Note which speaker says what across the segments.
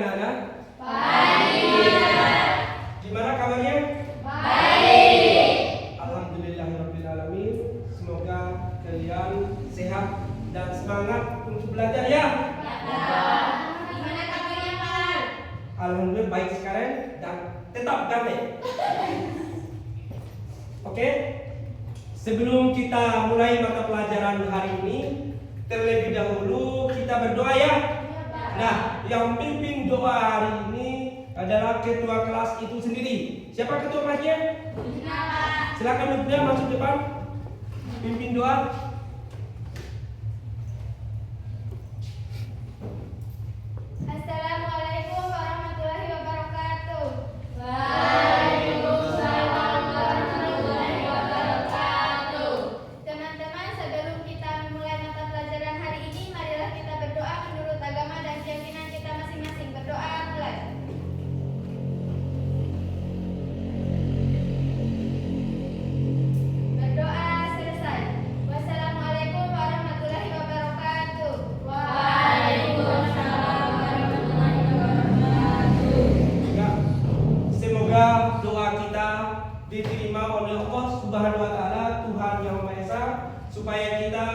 Speaker 1: anak-anak?
Speaker 2: Baik.
Speaker 1: Gimana kabarnya?
Speaker 2: Baik.
Speaker 1: Alhamdulillahirrabbilalamin. Semoga kalian sehat dan semangat untuk belajar ya.
Speaker 2: Gimana kabarnya Pak?
Speaker 1: Alhamdulillah baik sekarang dan tetap ganteng. Oke. Sebelum kita mulai mata pelajaran hari ini, terlebih dahulu kita berdoa ya. Nah, yang pimpin doa hari ini adalah ketua kelas itu sendiri. Siapa ketua kelasnya? Silakan Ibnu masuk depan. Pimpin doa.
Speaker 2: Assalamualaikum warahmatullahi wabarakatuh. Waalaikumsalam warahmatullahi wabarakatuh. Teman-teman, sebelum kita memulai mata pelajaran hari ini, marilah kita berdoa menurut agama dan keyakinan kita masing-masing. Berdoa mulai. Berdoa selesai. Wassalamualaikum warahmatullahi wabarakatuh. Waalaikumsalam warahmatullahi wabarakatuh.
Speaker 1: Ya, semoga doa kita diterima oleh Allah Subhanahu wa taala, Tuhan Yang Maha Esa, supaya kita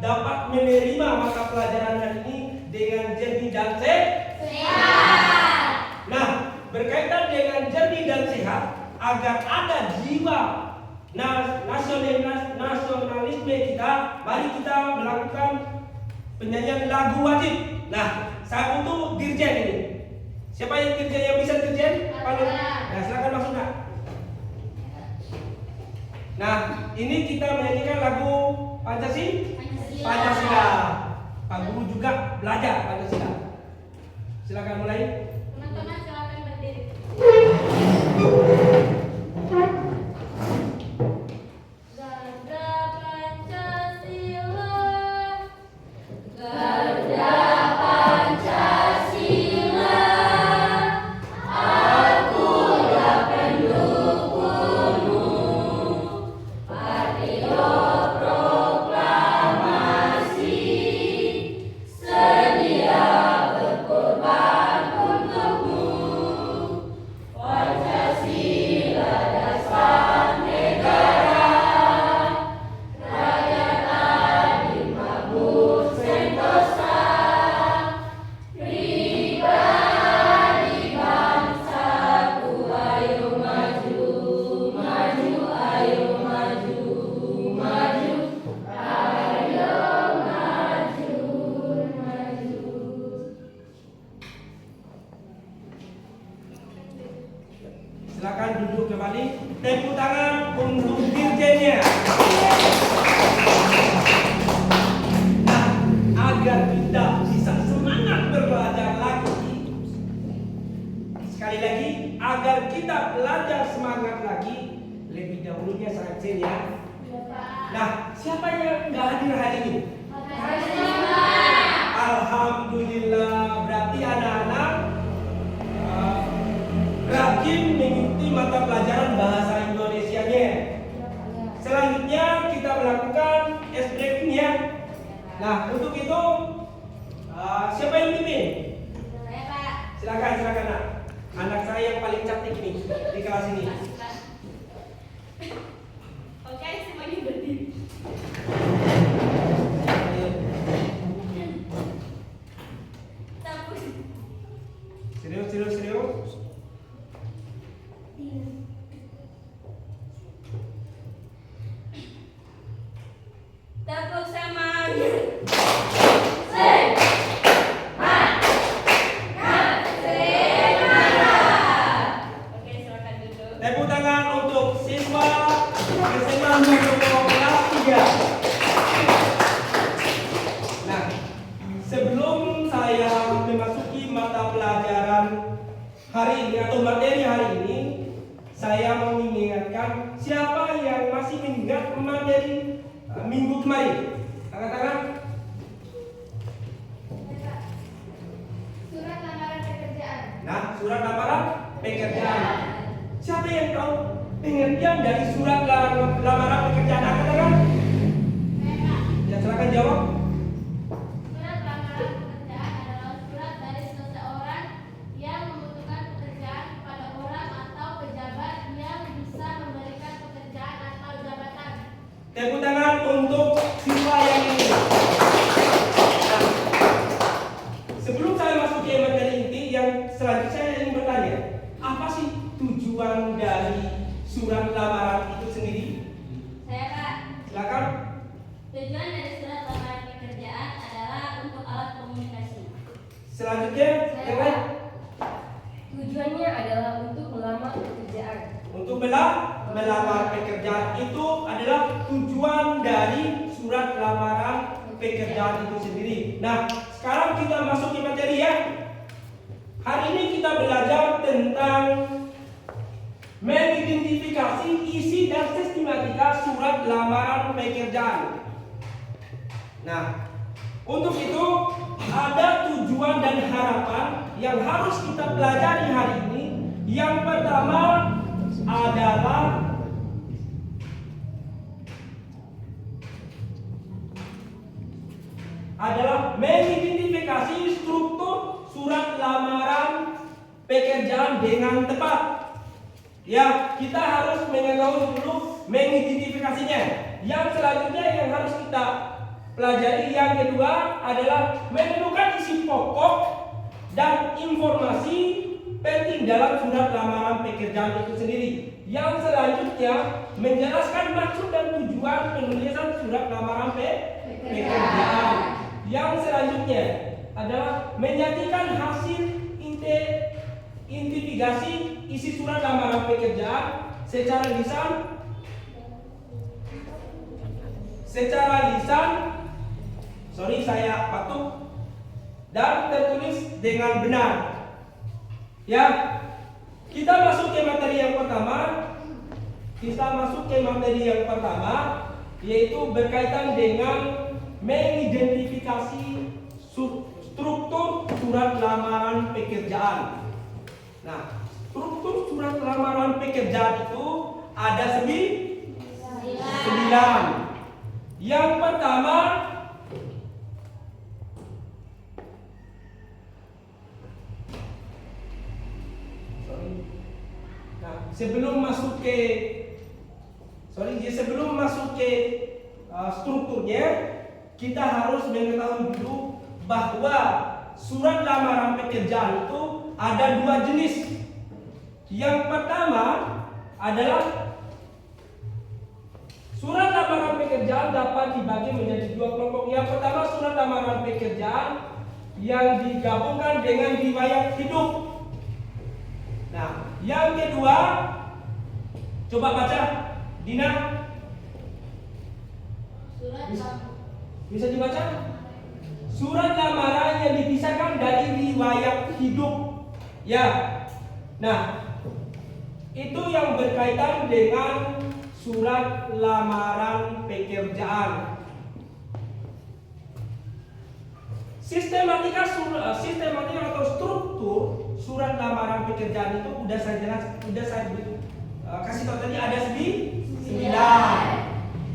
Speaker 1: dapat menerima mata pelajaran hari ini dengan jernih dan sehat. Nah, berkaitan dengan jernih dan sehat, agar ada jiwa nasionalisme kita, mari kita melakukan penyanyian lagu wajib. Nah, saya butuh dirjen ini. Siapa yang dirjen, yang bisa dirjen? Nah, silakan masuk nak. Nah, ini kita menyanyikan lagu Pancasila. Pak Guru juga belajar Pancasila. Silakan mulai.
Speaker 2: Teman-teman silakan berdiri. Garda Pancasila, Garda Pancasila, akulah pendukungmu, patriot proklamasi, sedia berkorban untukmu. Pancasila dasar negara, rakyat adil makmur sentosa, pribadi bangsaku, ayo maju, maju, ayo maju, maju, ayo maju, maju.
Speaker 1: Silakan duduk kembali. Tepuk tangan untuk dirjennya. Nah, agar kita bisa semangat belajar lagi. Sekali lagi, agar kita belajar semangat lagi, lebih dahulunya saya ya. Nah, siapa yang nggak hadir hari ini? Alhamdulillah, berarti anak-anak rajin mengikuti mata pelajaran bahasa Indonesianya. Selanjutnya kita melakukan ice breaking ya. Nah, untuk itu siapa yang pimpin?
Speaker 2: Saya Pak.
Speaker 1: Silakan nak. Anak saya yang paling cantik nih di kelas ini.
Speaker 2: Oke, semuanya berdiri. Tapus.
Speaker 1: Serius.
Speaker 2: Tepuk semangat. Oke, silakan duduk.
Speaker 1: Tepuk tangan untuk siswa SMA Muldoko kelas 3. Nah, sebelum saya memasuki mata pelajaran hari ini atau materi hari ini, saya mau mengingatkan siapa yang masih mengingat materi minggu kemarin. Angkat tangan.
Speaker 2: Surat lamaran pekerjaan.
Speaker 1: Nah, surat lamaran pekerjaan. Siapa yang tahu pengertian dari surat lamaran pekerjaan? Angkat tangan. Ya, silakan jawab.
Speaker 2: Surat lamaran pekerjaan adalah surat dari seseorang yang
Speaker 1: Tepuk tangan untuk siswa yang ini. Nah, sebelum saya masuk ke materi inti yang selanjutnya, saya ingin bertanya, apa sih tujuan dari surat lamaran itu sendiri?
Speaker 2: Saya Kak.
Speaker 1: Silakan.
Speaker 2: Tujuan dari surat lamaran pekerjaan adalah untuk alat komunikasi.
Speaker 1: Selanjutnya, yang lain.
Speaker 3: Tujuannya adalah untuk melamar pekerjaan.
Speaker 1: Untuk melamar pekerjaan itu adalah tujuan dari surat lamaran pekerjaan itu sendiri. Nah, sekarang kita masuk ke materi ya. Hari ini kita belajar tentang mengidentifikasi isi dan sistematika surat lamaran pekerjaan. Nah, untuk itu ada tujuan dan harapan yang harus kita pelajari hari ini. Yang pertama adalah mengidentifikasi struktur surat lamaran pekerjaan dengan tepat. Ya, kita harus mengetahui dulu mengidentifikasinya. Yang selanjutnya yang harus kita pelajari yang kedua adalah menentukan isi pokok dan informasi penting dalam surat lamaran pekerjaan itu sendiri. Yang selanjutnya menjelaskan maksud dan tujuan penulisan surat lamaran pekerjaan. Yang selanjutnya adalah menyajikan hasil investigasi isi surat lamaran pekerjaan secara lisan, saya patuk dan tertulis dengan benar. Ya, kita masuk ke materi yang pertama. Yaitu berkaitan dengan mengidentifikasi struktur surat lamaran pekerjaan. Nah, struktur surat lamaran pekerjaan itu ada 9. Yang pertama, sebelum masuk ke strukturnya, kita harus mengetahui dulu bahwa surat lamaran pekerjaan itu ada 2 jenis. Yang pertama adalah surat lamaran pekerjaan dapat dibagi menjadi 2 kelompok. Yang pertama, surat lamaran pekerjaan yang digabungkan dengan riwayat hidup. Nah, yang kedua, coba baca, Dina. Bisa dibaca? Surat lamaran yang dipisahkan dari riwayat hidup. Ya. Nah, itu yang berkaitan dengan surat lamaran pekerjaan. Sistematika atau struktur surat lamaran pekerjaan itu udah saya kasih tahu tadi ada 9.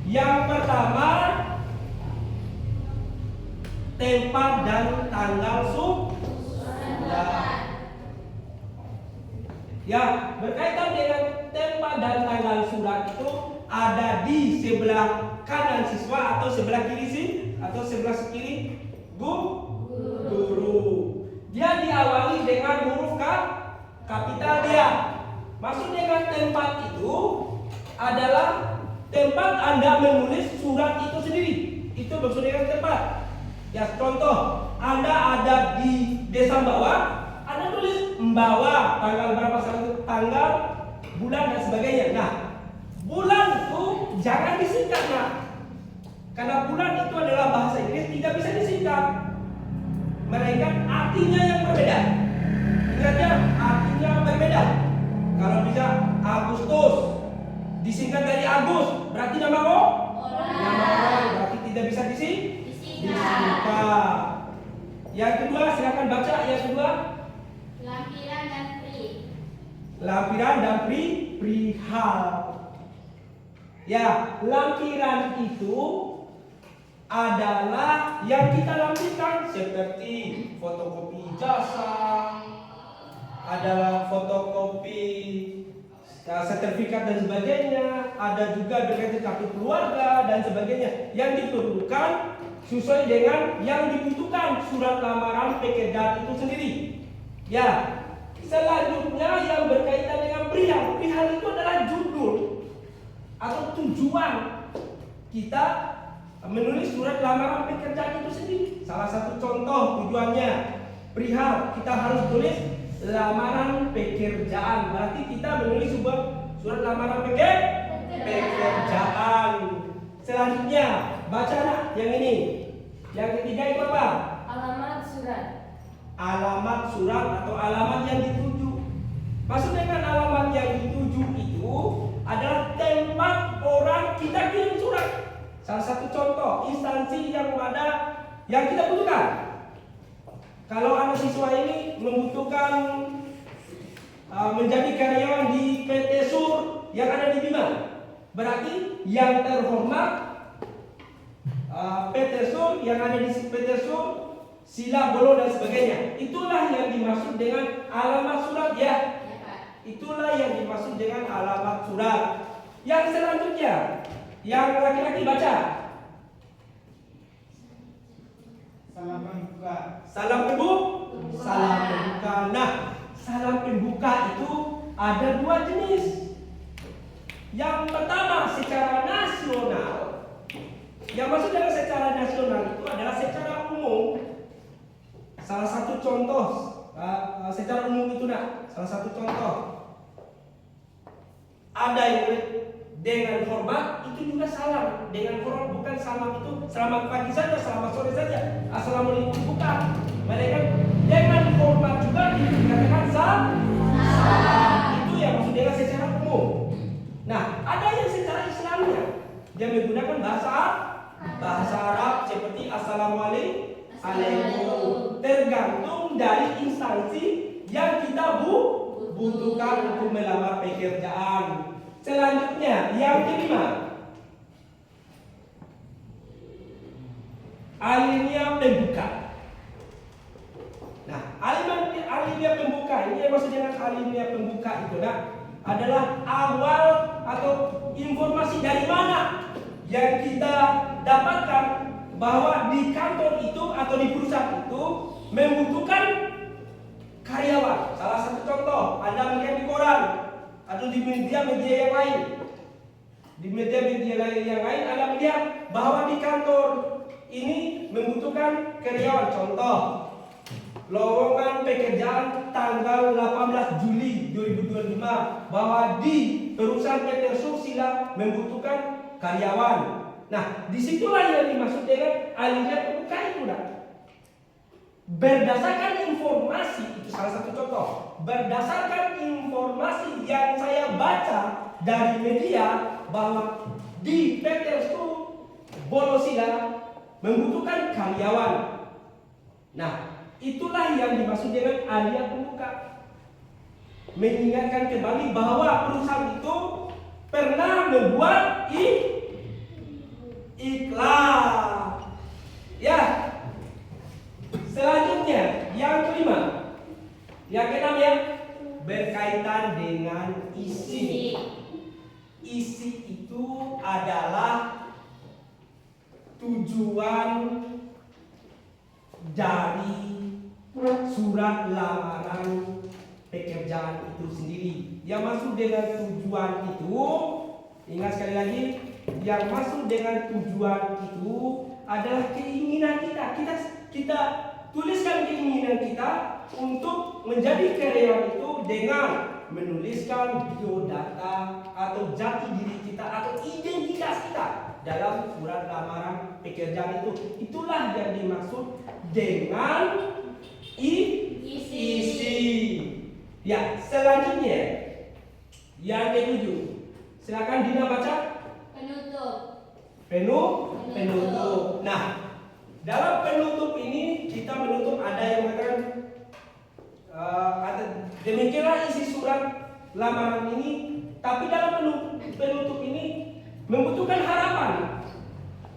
Speaker 1: Yang pertama, tempat dan tanggal surat. Ya, berkaitan dengan tempat dan tanggal surat itu ada di sebelah kanan siswa atau sebelah kiri kiri guru. Dia diawali dengan huruf kapital dia. Maksud dengan tempat itu adalah tempat Anda menulis surat itu sendiri. Itu maksud dengan tempat. Ya, contoh, Anda ada di desa Mbawah, Anda tulis Mbawah, tanggal berapa saat itu, tanggal, bulan dan sebagainya. Nah, bulan itu jangan disingkat, nah. Karena bulan itu adalah bahasa Inggris, tidak bisa disingkat. Mereka artinya yang berbeda. Ingatnya, artinya berbeda. Kalau bisa Agustus disingkat dari Agus, berarti nama orang, berarti tidak bisa disingkat. Yang kedua, silakan baca yang kedua. Lampiran dan perihal. Ya, lampiran itu adalah yang kita lampirkan seperti fotokopi ijazah, adalah fotokopi sertifikat dan sebagainya, ada juga berkaitan kartu keluarga dan sebagainya yang diperlukan sesuai dengan yang dibutuhkan surat lamaran pekerjaan itu sendiri. Ya, selanjutnya yang berkaitan dengan perihal. Perihal itu adalah judul atau tujuan kita menulis surat lamaran pekerjaan itu sendiri. Salah satu contoh tujuannya perihal kita harus tulis lamaran pekerjaan. Berarti kita menulis sebuah surat lamaran pekerjaan. Selanjutnya baca nak yang ini. Yang ketiga itu apa?
Speaker 3: Alamat surat.
Speaker 1: Alamat surat atau alamat yang dituju. Maksud dengan alamat yang dituju itu adalah tempat orang kita kirim surat. Salah satu contoh instansi yang ada yang kita butuhkan. Kalau anak siswa ini membutuhkan menjadi karyawan di PT Sur yang ada di Bima, berarti yang terhormat PT Sur yang ada di PT Sur, Sila Bolo dan sebagainya. Itulah yang dimaksud dengan alamat surat ya. Itulah yang dimaksud dengan alamat surat. Yang selanjutnya, yang laki-laki baca.
Speaker 4: Salam pembuka.
Speaker 1: Salam pembuka. Nah, salam pembuka itu ada dua jenis. Yang pertama secara nasional. Yang maksud dengan secara nasional itu adalah secara umum. Salah satu contoh secara umum itu nak. Salah satu contoh. Ada yang dengan hormat itu juga salam. Dengan hormat bukan salam itu selamat pagi saja, selamat sore saja. Assalamualaikum bukan. Mereka dengan hormat juga dikatakan salam. Itu yang maksud dengan secara umum. Nah, ada yang secara Islamnya. Dia menggunakan bahasa Arab seperti Assalamualaikum. Tergantung dari instansi yang kita butuhkan untuk melamar pekerjaan. Selanjutnya yang kelima, alinea pembuka. Nah, alinea pembuka ini yang maksud dengan alinea pembuka itu adalah awal atau informasi dari mana yang kita dapatkan bahwa di kantor itu atau di perusahaan itu membutuhkan karyawan. Salah satu contoh, Anda melihat di koran atau di media-media yang lain. Di media-media yang lain Anda melihat bahwa di kantor ini membutuhkan karyawan. Contoh, lowongan pekerjaan tanggal 18 Juli 2025 bahwa di perusahaan PT Susila membutuhkan karyawan. Nah, disitulah yang dimaksud dengan alinea pembuka itu. Berdasarkan informasi, itu salah satu contoh. Berdasarkan informasi yang saya baca dari media bahwa di PT Bolosila membutuhkan karyawan. Nah, itulah yang dimaksud dengan alinea pembuka. Mengingatkan kembali bahwa perusahaan itu pernah membuat iklan. Ya. Selanjutnya, yang kelima. Yang keenam ya, berkaitan dengan isi. Isi itu adalah tujuan dari surat lamaran pekerjaan itu sendiri. Yang masuk dengan tujuan itu, ingat sekali lagi, yang masuk dengan tujuan itu adalah keinginan kita tuliskan keinginan kita untuk menjadi karyawan itu dengan menuliskan biodata atau jati diri kita atau identitas kita dalam surat lamaran pekerjaan itu. Itulah yang dimaksud dengan isi. Ya, selanjutnya yang ketujuh. Silakan Dina baca. Penutup. Nah, dalam penutup ini kita menutup ada yang mengatakan demikianlah isi surat lamaran ini, tapi dalam penutup ini membutuhkan harapan,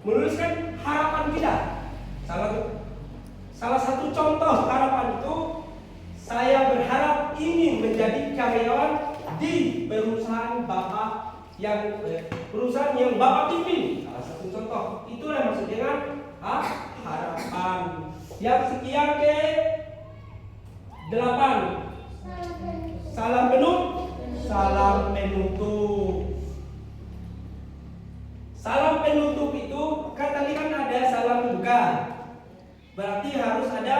Speaker 1: menuliskan harapan kita. Salah satu contoh harapan itu, saya berharap ingin menjadi karyawan di perusahaan Bapak yang perusahaan yang Bapak pimpin. Salah satu contoh. Itulah yang maksud dengan harapan. Yang sekian ke 8. Salam penutup. Salam penutup itu kan tadi kan ada salam buka. Berarti harus ada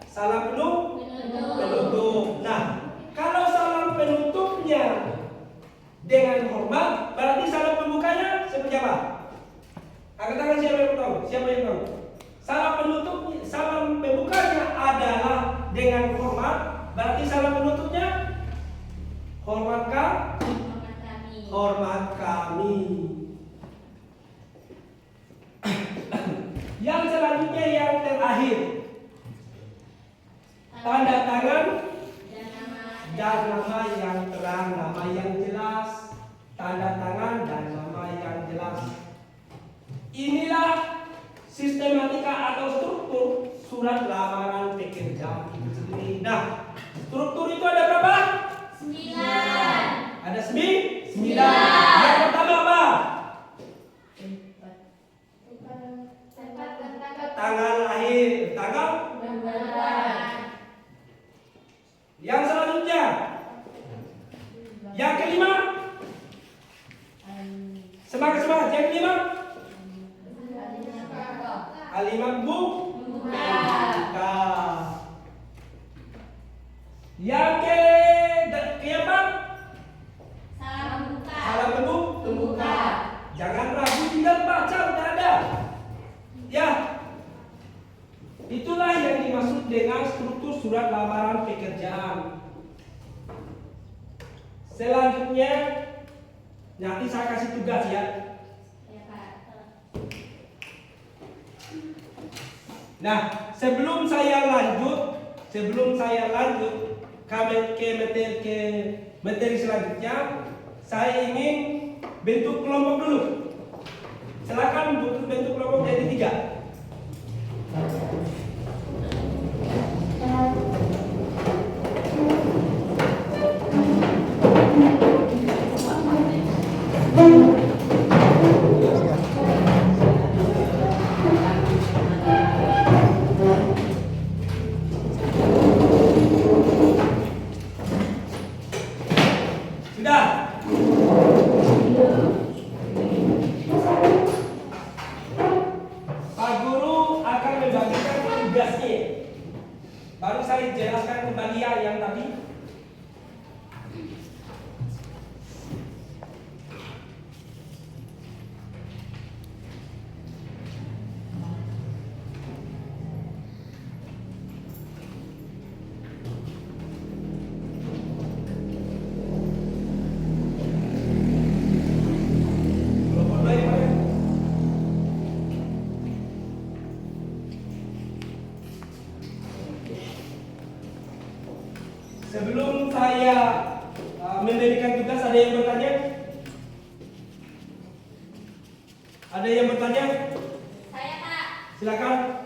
Speaker 1: salam penutup. Nah, kalau salam penutupnya dengan hormat, berarti salam pembukanya seperti apa? Angkat tangan siapa yang tahu? Siapa yang tahu? Salam pembukanya adalah dengan hormat, berarti salam penutupnya hormat kami. Yang selanjutnya yang terakhir, tanda tangan dan nama yang terang, nama yang jelas, tanda tangan dan nama yang jelas. Inilah sistematika atau struktur surat lamaran pekerjaan itu sendiri. Nah, struktur itu ada berapa?
Speaker 2: 9.
Speaker 1: Ada 9. Yang pertama apa? Tanggal lahir, tanggal. Yang selanjutnya, yang kelima, semangat. Yang kelima, kalimat buka. Yang keempat, salam pembuka. Jangan ragu, tinggal baca, udah ada. Ya, itulah yang dimaksud dengan struktur surat lamaran pekerjaan. Selanjutnya, nanti saya kasih tugas ya. Nah, sebelum saya lanjut ke materi selanjutnya, saya ingin bentuk kelompok dulu. Silakan bentuk kelompok jadi 3. Sudah. Pak Guru akan membagikan tugasnya. Baru saya jelaskan kembali yang tadi. Sebelum saya memberikan tugas, ada yang bertanya? Ada yang bertanya?
Speaker 2: Saya, Pak.
Speaker 1: Silakan.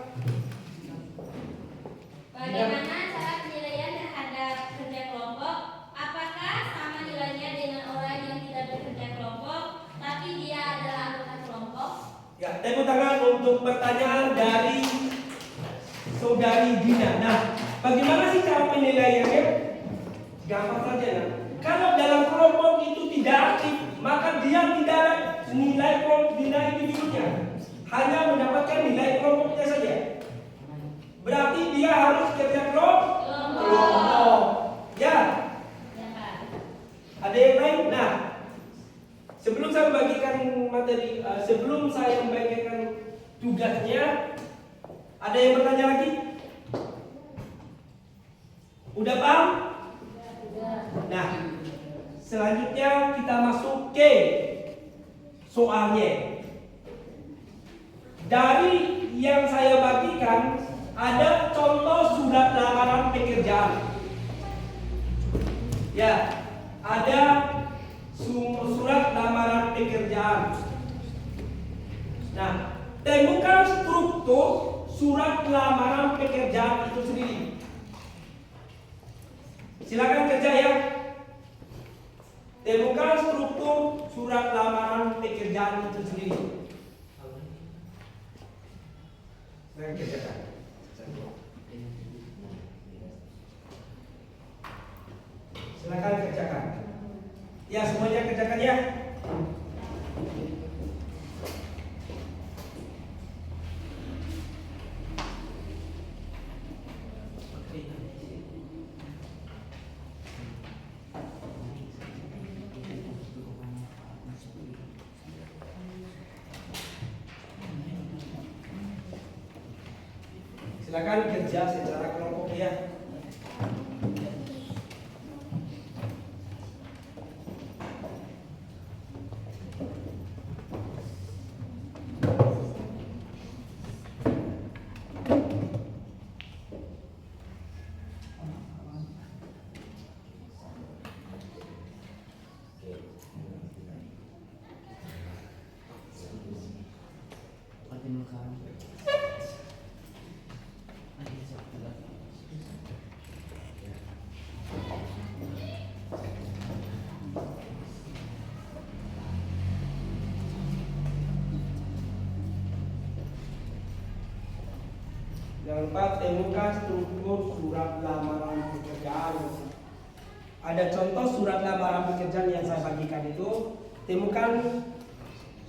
Speaker 2: Bagaimana cara penilaian terhadap kerja kelompok? Apakah sama nilainya dengan orang yang tidak bekerja kelompok, tapi dia adalah anggota kelompok?
Speaker 1: Ya, tepuk tangan untuk pertanyaan dari Saudari Dina. Nah, bagaimana sih cara penilaiannya? Gampang saja ya. Kalau dalam kelompok itu tidak aktif, maka dia tidak ada nilai individunya, hanya mendapatkan nilai kelompoknya saja. Berarti dia harus kerja kelompok. Ya.
Speaker 2: Ya, Pak.
Speaker 1: Ada yang lain? Nah, sebelum saya membagikan tugasnya, ada yang bertanya lagi? Udah paham? Nah, selanjutnya kita masuk ke soalnya. Dari yang saya bagikan, ada contoh surat lamaran pekerjaan. Ya, ada surat lamaran pekerjaan. Nah, temukan struktur surat lamaran pekerjaan itu sendiri. Silakan kerja ya. temukan struktur surat lamaran pekerjaan itu sendiri. Saya kerjakan. Silakan kerjakan. Ya, semuanya kerjakan ya. Silakan kerja secara kelompok ya. Yang keempat, temukan struktur surat lamaran pekerjaan. Ada contoh surat lamaran pekerjaan yang saya bagikan itu, temukan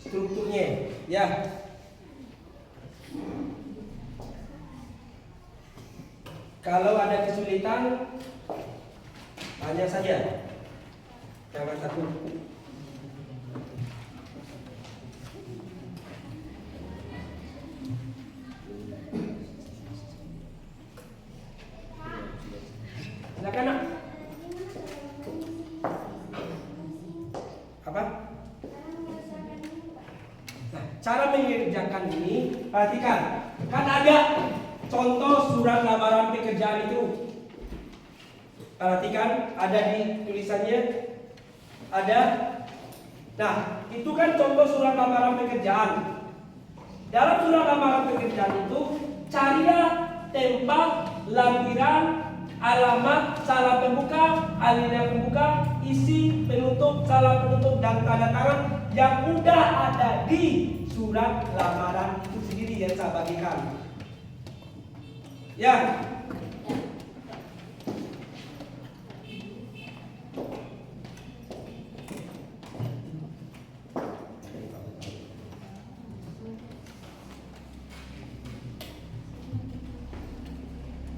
Speaker 1: strukturnya, ya. Kalau ada kesulitan, tanya saja. Jangan takut. Silakan nak. Apa? Nah, cara mengerjakan ini, perhatikan. Kan ada contoh surat lamaran pekerjaan itu. Perhatikan, ada di tulisannya. Ada. Nah, itu kan contoh surat lamaran pekerjaan. Dalam surat lamaran pekerjaan itu, carilah tempat, lampiran, alamat, salam pembuka, alinea pembuka, isi, penutup, salam penutup, dan tanda tangan yang udah ada di surat lamaran itu sendiri yang saya bagikan. Ya.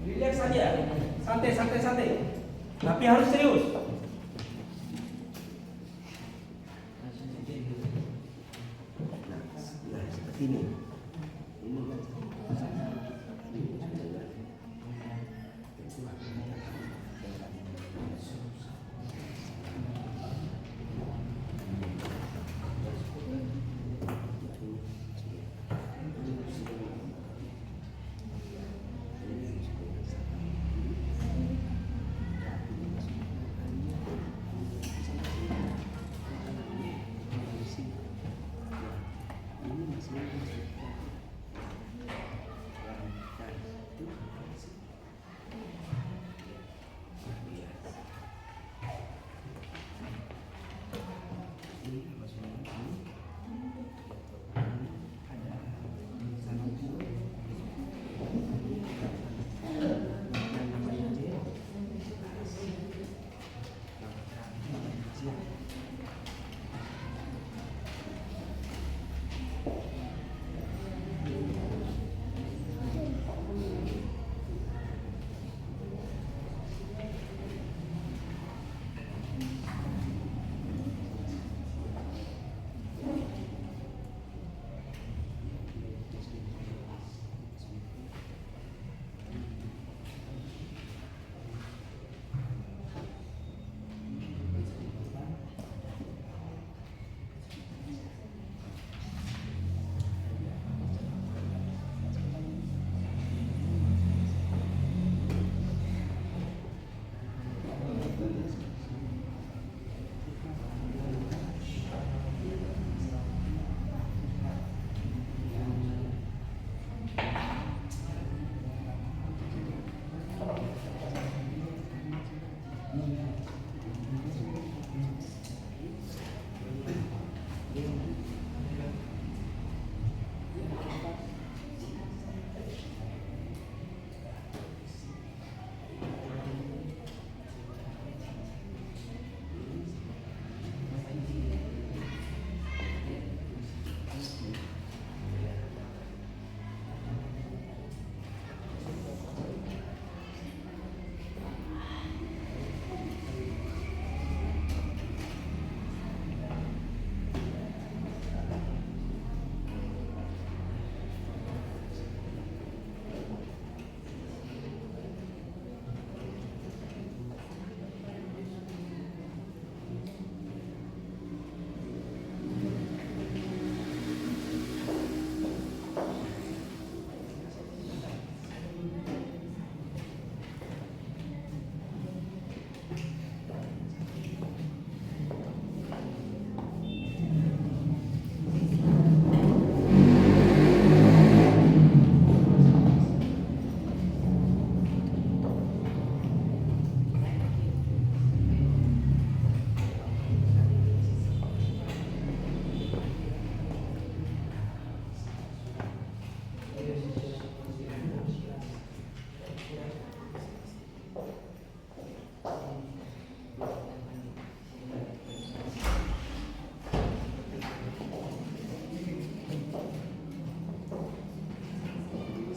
Speaker 1: Relax saja, santai. Tapi harus serius. Nah, seperti ini.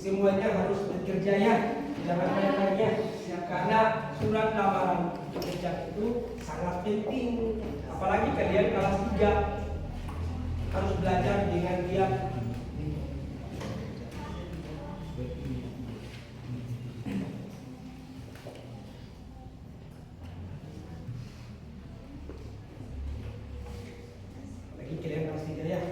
Speaker 1: semuanya harus bekerja ya, jangan main-main ya. Karena surat lamaran kerja itu sangat penting. Apalagi kalian kelas 3 harus belajar dengan giat. Apalagi kalian kelas 3 ya.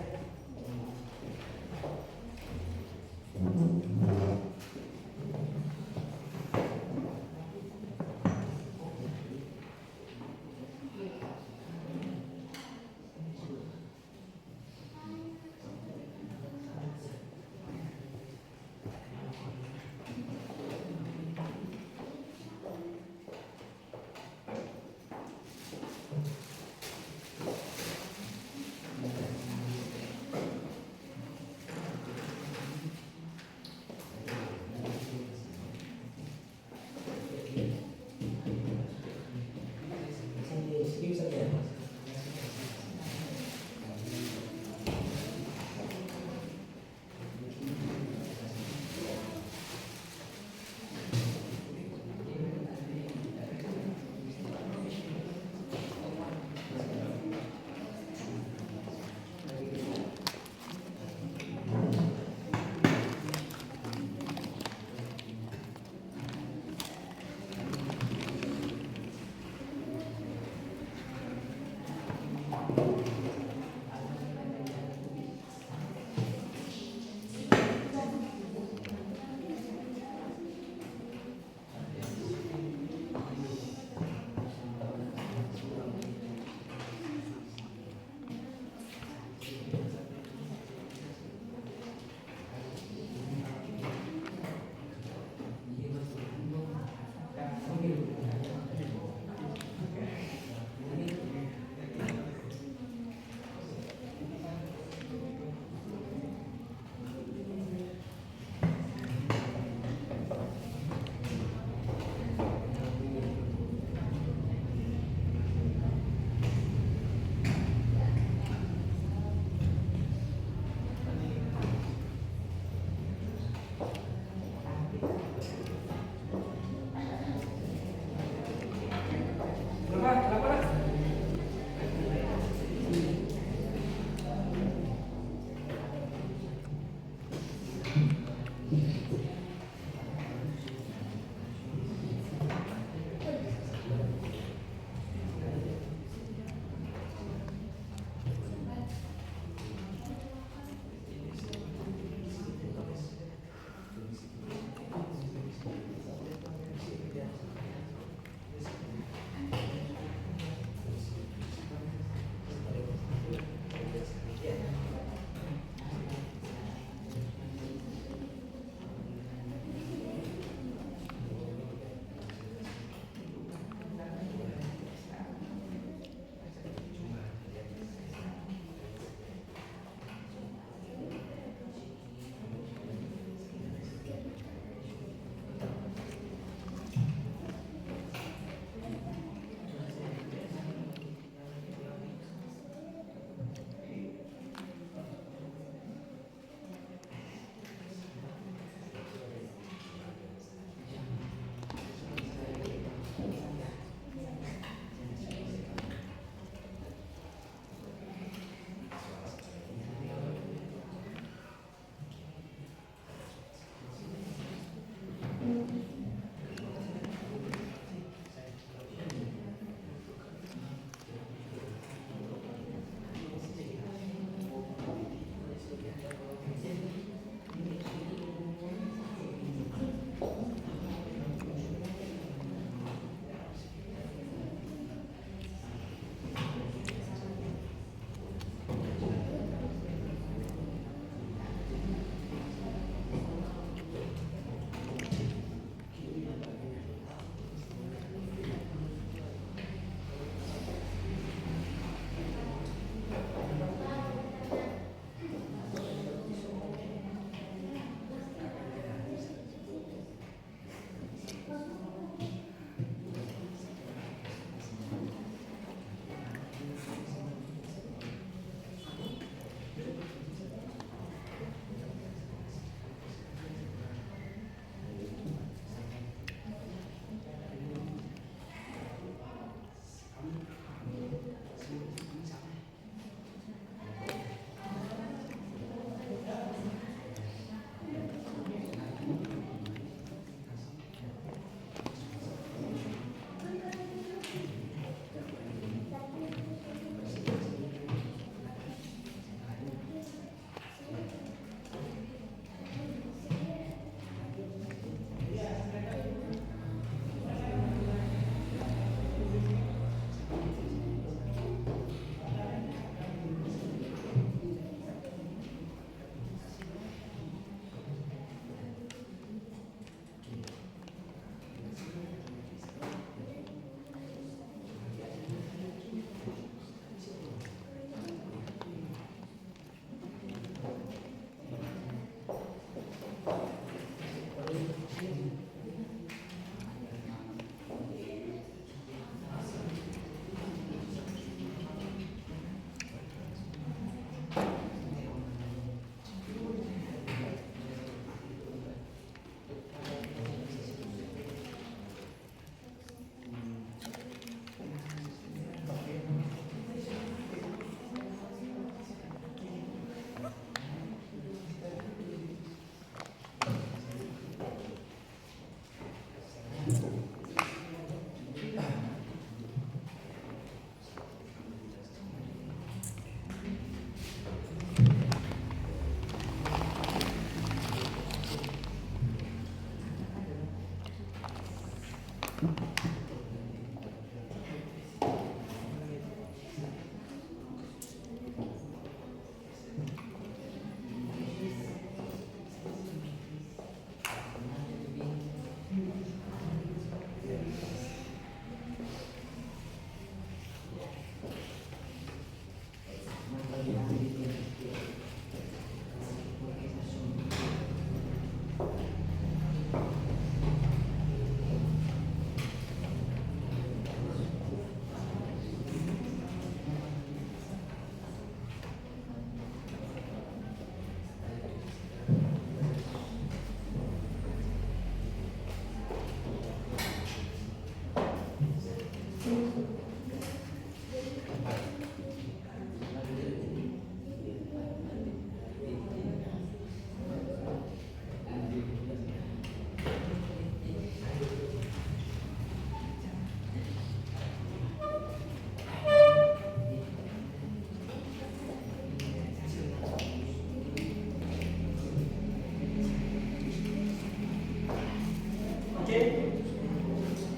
Speaker 1: Oke?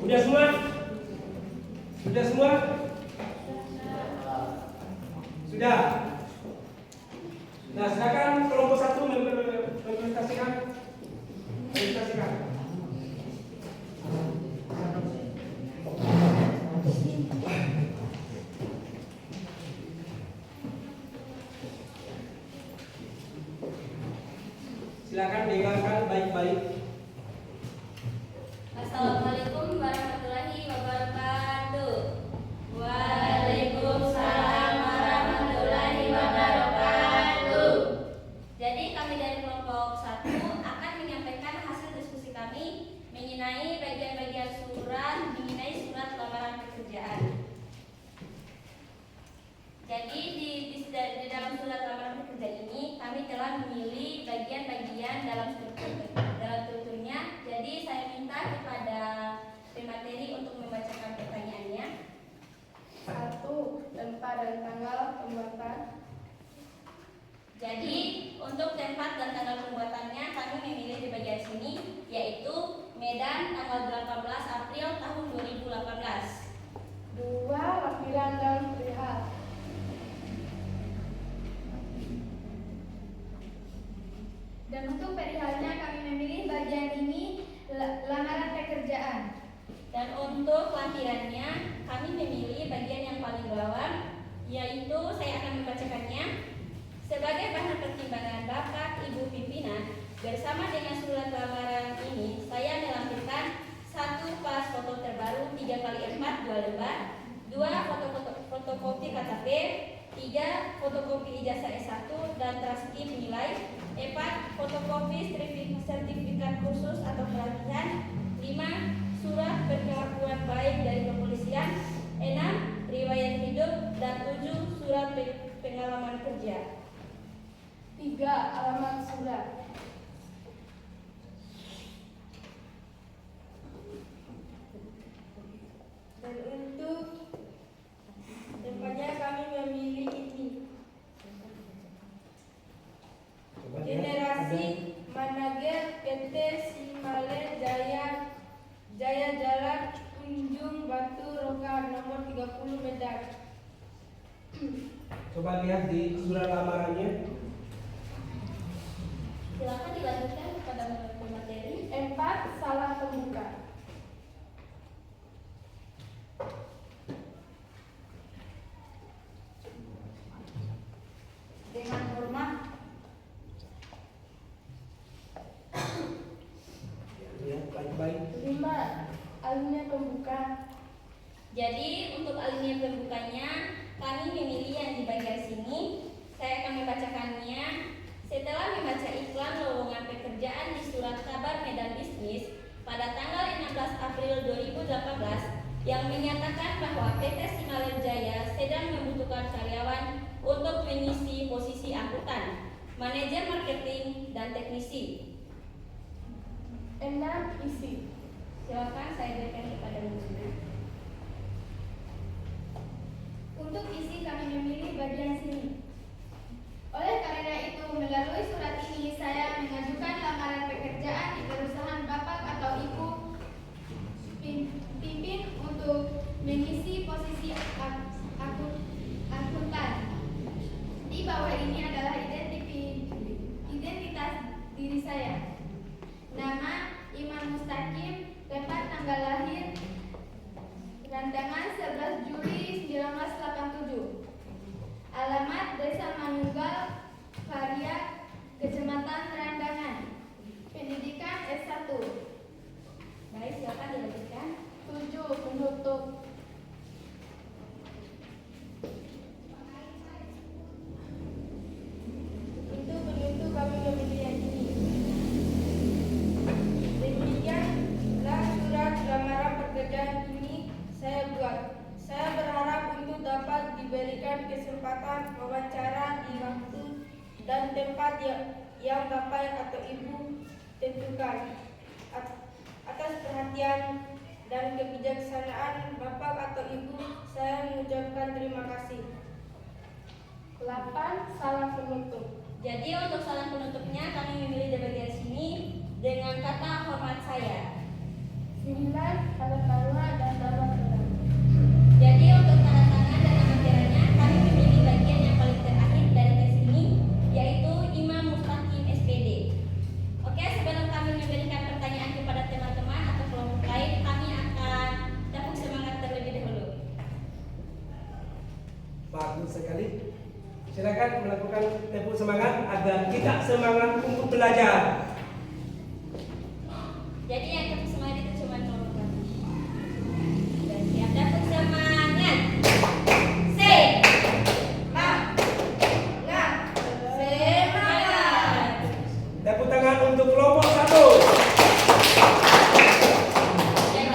Speaker 1: Udah semua? Sudah semua? Sudah? Nah, silakan kelompok 1 mempresentasikan. Silakan dengarkan baik-baik.
Speaker 2: Assalamualaikum warahmatullahi wabarakatuh. Waalaikumsalam warahmatullahi wabarakatuh. Jadi kami dari kelompok 1 akan menyampaikan hasil diskusi kami mengenai bagian-bagian surat lamaran pekerjaan. Jadi di dalam surat lamaran pekerjaan ini kami telah memilih bagian-bagian dalam strukturnya. Jadi saya minta kepada pemateri untuk membacakan pertanyaannya.
Speaker 5: 1. Tempat dan tanggal pembuatan.
Speaker 2: Jadi untuk tempat dan tanggal pembuatannya kami memilih di bagian sini, yaitu Medan tanggal 18 April tahun 2018.
Speaker 5: 2. Lampiran dan perihal.
Speaker 2: Dan untuk perihalnya kami memilih bagian ini, lamaran pekerjaan. Dan untuk lampirannya kami memilih bagian yang paling bawah, yaitu saya akan membacakannya. Sebagai bahan pertimbangan Bapak Ibu pimpinan, bersama dengan surat lamaran ini saya melampirkan 1 pas foto terbaru 3x4 2 lembar, 2 fotokopi KTP, 3 fotokopi ijazah S1 dan transkrip nilai, 4 fotokopi sertifikat kursus atau pelatihan, 5 surat berkelakuan baik dari kepolisian, 6
Speaker 5: Dan untuk tempatnya kami memilih ini.
Speaker 1: Coba lihat.
Speaker 5: Generasi Manager PT Simale Jaya Jalan Unjung Batu Rokan nomor 30 Medan.
Speaker 1: Coba lihat di surat lamarannya.
Speaker 2: Silakan dilanjutkan kepada materi.
Speaker 5: 4. Salah pembuka.
Speaker 2: Dengan hormat,
Speaker 1: Lihat baik-baik.
Speaker 5: 5. Alinea pembuka.
Speaker 2: jadi untuk alinea pembukanya kami memilih yang di bagian sini. Saya akan membacakannya. Setelah membaca iklan lowongan pekerjaan di surat kabar Medan Bisnis pada tanggal 16 April 2018 yang menyatakan bahwa PT Simale Jaya sedang membutuhkan karyawan untuk mengisi posisi angkutan, manajer marketing, dan teknisi.
Speaker 5: 6. Isi.
Speaker 2: Silakan saya berikan kepada Musna. Untuk isi kami memilih bagian sini. Oleh karena itu, melalui surat ini saya mengajukan lamaran pekerjaan di perusahaan Bapak atau Ibu pimpin untuk mengisi posisi akuntan. Di bawah ini adalah identitas diri saya. Nama Iman Mustaqim, tempat tanggal lahir Randangan 11 Juli 1987. Alamat Desa Manunggal, Karya, Kecamatan Randangan. Pendidikan S1. Baik, silakan dilanjutkan.
Speaker 5: 7. Penutup. Untuk penutup kami memilih yang ini. Demikianlah surat lamaran pekerjaan ini saya buat. Saya berharap untuk dapat diberikan kesempatan wawancara di waktu dan tempat yang Bapak atau Ibu tentukan. Atas perhatian dan kebijaksanaan Bapak atau Ibu, saya mengucapkan terima kasih. 8. Salam penutup.
Speaker 2: Jadi untuk salam penutupnya kami memilih di bagian sini dengan kata hormat saya.
Speaker 5: 9. Tanda tangan dan nama saudara.
Speaker 2: Jadi untuk tanda tangan dan nama tiranya kami memilih bagian yang paling terakhir dari tes ini, yaitu Imam Mustaqim SPD. Oke, sebelum kami memberikan pertanyaan kepada teman-teman atau kelompok lain, kami akan tepuk semangat terlebih dahulu.
Speaker 1: Bagus sekali. Silakan melakukan tepuk semangat agar kita semangat untuk belajar.
Speaker 2: Jadi yang tepuk semangat itu cuma kelompok kami. Dan siap tepuk semangat. Semangat.
Speaker 1: Tepuk tangan untuk kelompok 1.
Speaker 2: Jadi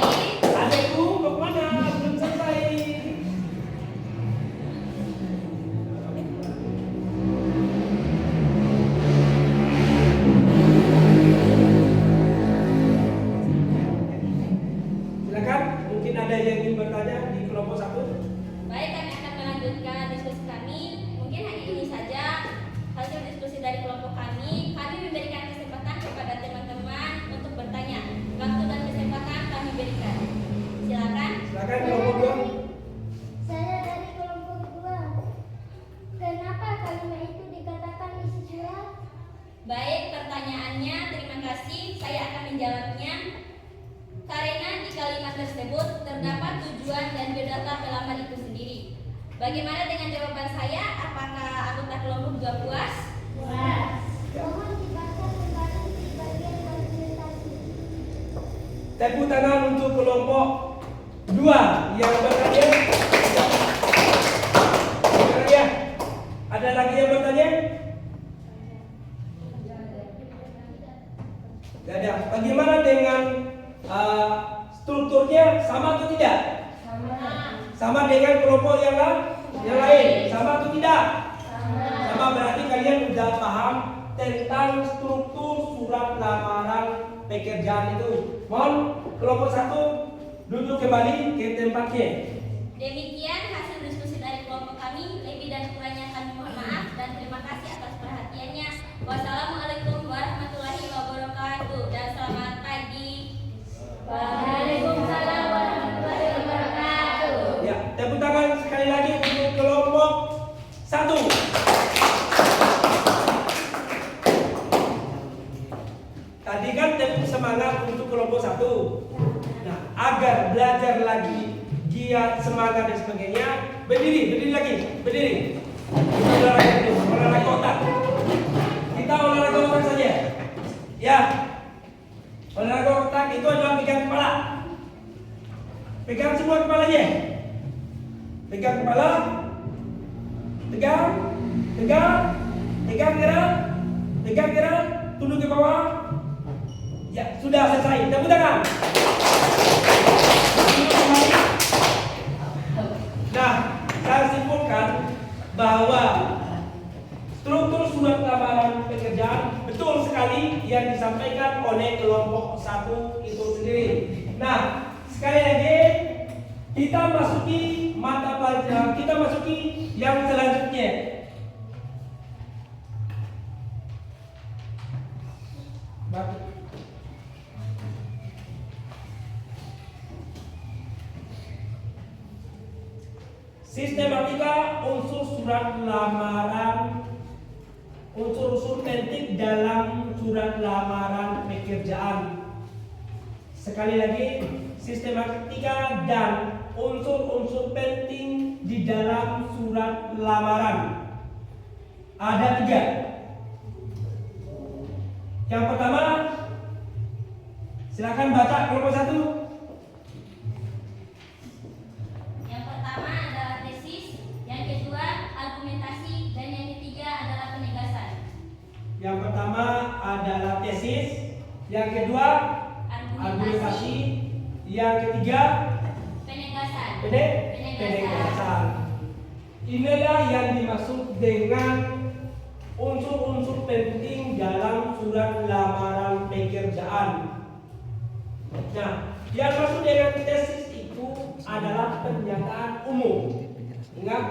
Speaker 1: Adikku mau kemana? Belum selesai. Silakan, mungkin ada yang ingin bertanya di kelompok 1.
Speaker 2: baik, kami akan melanjutkan diskusi kami. Mungkin hanya ini saja hasil diskusi dari kelompok kami. Kami memberikan kesempatan kepada teman-teman untuk bertanya. Waktu dan kesempatan kami berikan. Silakan.
Speaker 1: Silakan kelompok 2.
Speaker 6: Saya dari kelompok 2. Kenapa kalimat itu dikatakan isi surat?
Speaker 2: Baik, pertanyaannya terima kasih. Saya akan menjawabnya. Karena di kalimat tersebut terdapat tujuan dan biodata pelamar itu sendiri. Bagaimana dengan jawaban saya? Apakah anggota kelompok 2 puas?
Speaker 6: Mohon dibaca kembali di bagian argumentasi.
Speaker 1: Tepuk tangan untuk kelompok 2 yang bertanya. Bertanya. Ada lagi yang bertanya? Tidak ada. Bagaimana dengan strukturnya, sama atau tidak? Sama dengan kelompok yang lain? Sama atau tidak? Sama berarti kalian sudah paham tentang struktur surat lamaran pekerjaan itu. Mohon kelompok 1 duduk kembali ke tempatnya.
Speaker 2: Demikian hasil diskusi dari kelompok kami. Lebih dan kurangnya kami mohon maaf dan terima kasih atas perhatiannya. Wassalamualaikum warahmatullahi wabarakatuh dan selamat pagi.
Speaker 3: Waalaikumsalam warahmatullahi wabarakatuh.
Speaker 1: Ya, tepuk tangan sekali lagi untuk kelompok 1. Tadi kan tepuk semangat untuk kelompok 1. Nah, agar belajar lagi, giat, semangat dan sebagainya, berdiri lagi, berdiri. Kita olahraga dulu, olahraga otak. Kita olahraga otak saja. Ya, olahraga otak itu adalah pegang kepala. Pegang semua kepalanya. Pegang kepala. Pegang gerak, tunduk ke bawah. Ya, sudah selesai. Tepuk tangan. Nah, saya simpulkan bahwa struktur surat lamaran pekerjaan betul sekali yang disampaikan oleh kelompok 1 itu sendiri. Nah, sekali lagi kita masuki mata pelajaran, kita masuki yang selanjutnya. Sistematika unsur surat lamaran, unsur-unsur penting dalam surat lamaran pekerjaan. Sekali lagi, sistematika dan unsur-unsur penting di dalam surat lamaran. Ada 3. Yang pertama, silakan baca kelompok 1.
Speaker 2: Yang pertama adalah tesis, yang kedua argumentasi, dan yang ketiga adalah penegasan.
Speaker 1: Yang pertama adalah tesis, yang kedua argumentasi, yang ketiga
Speaker 2: Penegasan.
Speaker 1: penegasan. Inilah yang dimaksud dengan unsur-unsur penting dalam surat lamaran pekerjaan. Nah, yang maksud dengan tesis itu adalah pernyataan umum. Ingat,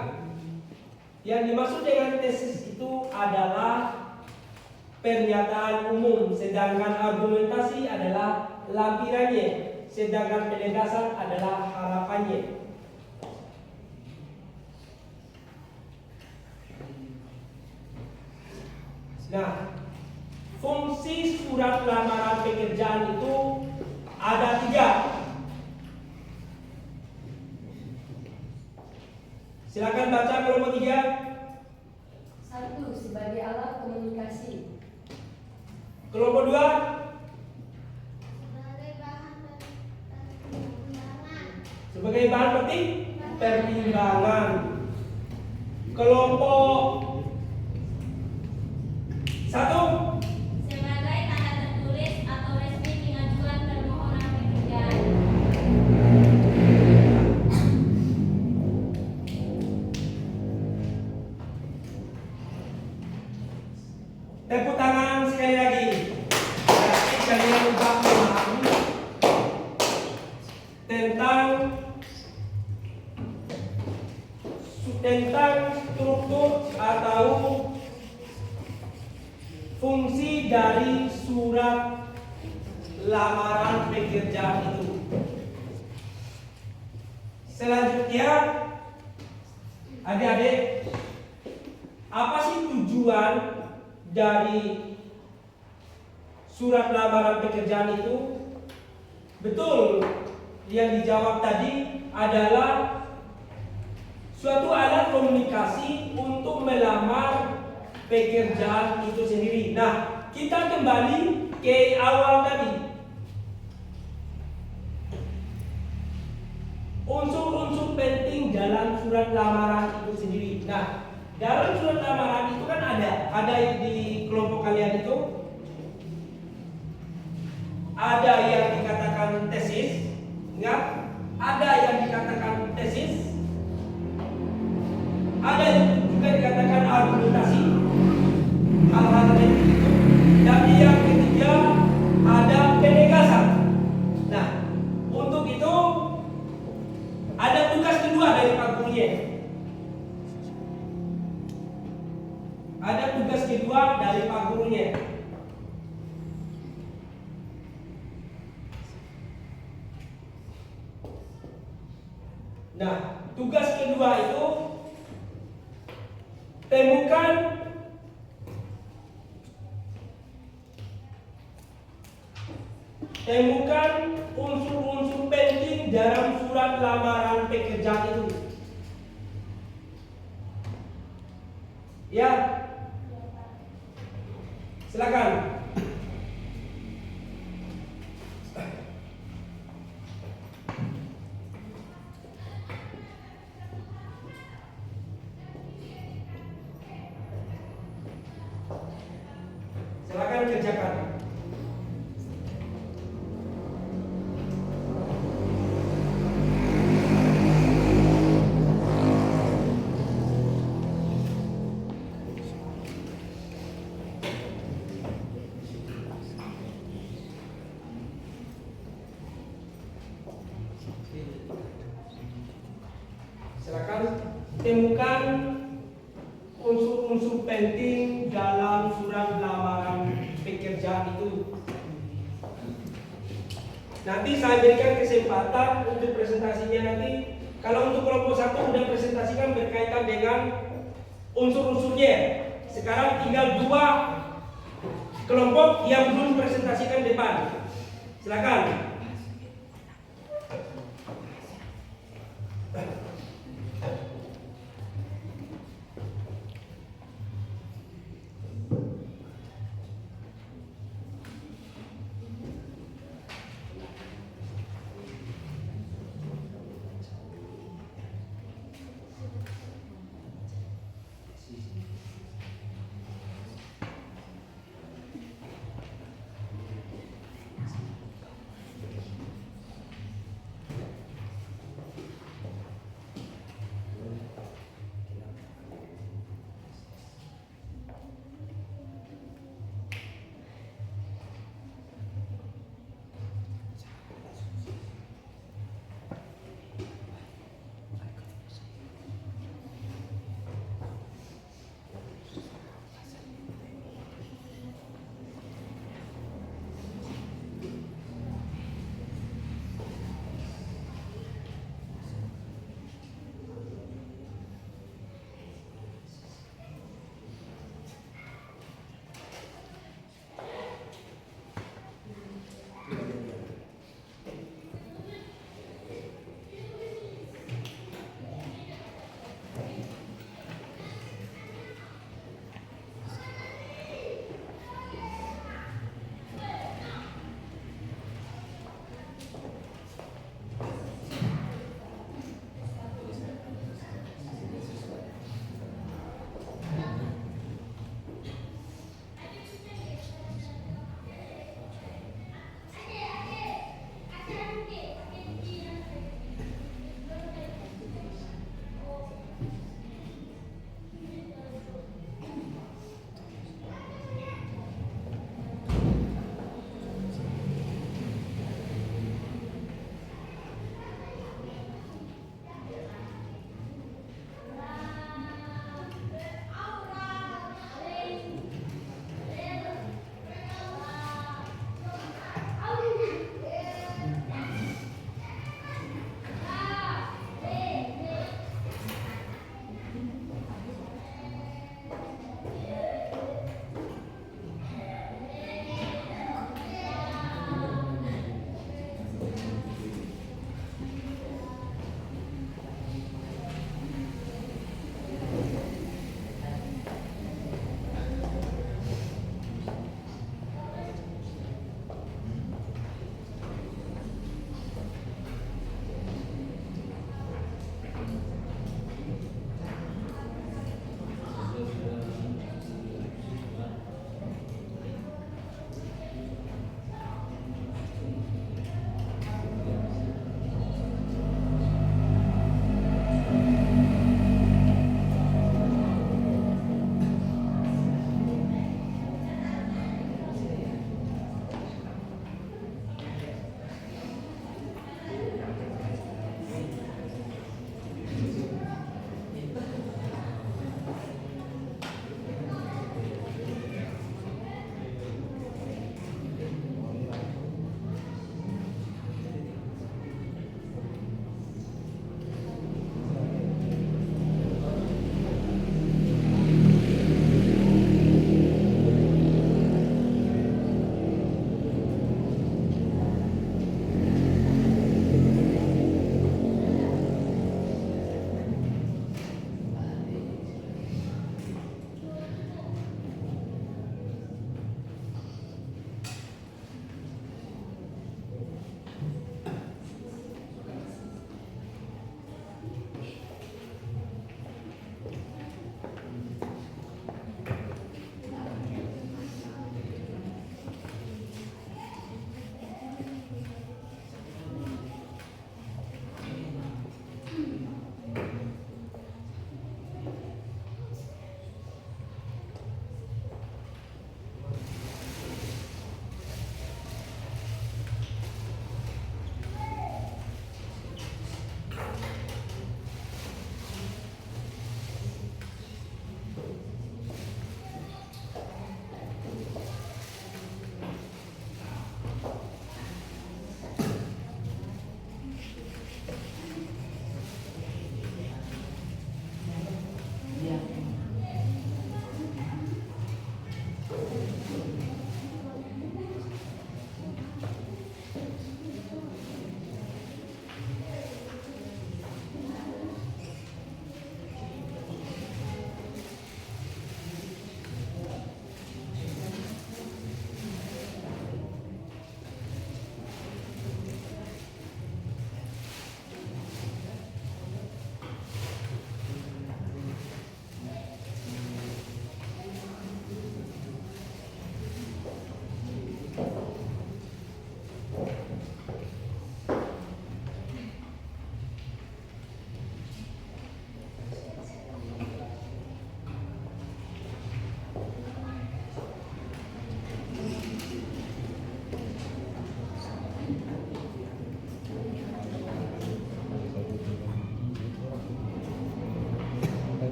Speaker 1: yang dimaksud dengan tesis itu adalah pernyataan umum, sedangkan argumentasi adalah lampirannya, sedangkan penegasan adalah harapannya. Nah, fungsi surat lamaran pekerjaan itu ada 3. Silakan baca kelompok 3.
Speaker 3: 1. Sebagai alat komunikasi.
Speaker 1: Kelompok 2. Sebagai bahan pertimbangan. Kelompok 1.
Speaker 2: Sebagai tanda tertulis atau resmi pengajuan permohonan pekerjaan.
Speaker 1: Tepuk tangan sekali lagi. Berarti kalian sudah memahami tentang struktur atau fungsi dari surat lamaran pekerjaan itu. Selanjutnya, adik-adik, apa sih tujuan dari surat lamaran pekerjaan itu? Betul, yang dijawab tadi adalah suatu alat komunikasi untuk melamar pekerjaan itu sendiri. Nah, kita kembali ke awal tadi. Unsur-unsur penting dalam surat lamaran itu sendiri. Nah, dalam surat lamaran itu kan ada di kelompok kalian itu ada yang dikatakan tesis, ingat? Ada yang dikatakan tesis, ada yang juga dikatakan argumentasi, hal-hal yang Ada tugas kedua dari Pak gurunya. Nah, tugas kedua itu temukan unsur-unsur penting dalam surat lamaran pekerjaan itu. Ya, silakan. Silakan kerjakan. Silakan temukan unsur-unsur penting dalam surat lamaran pekerjaan itu. Nanti saya berikan kesempatan untuk presentasinya nanti. Kalau untuk kelompok 1 sudah presentasikan berkaitan dengan unsur-unsurnya. Sekarang tinggal 2 kelompok yang belum presentasikan depan. Silakan.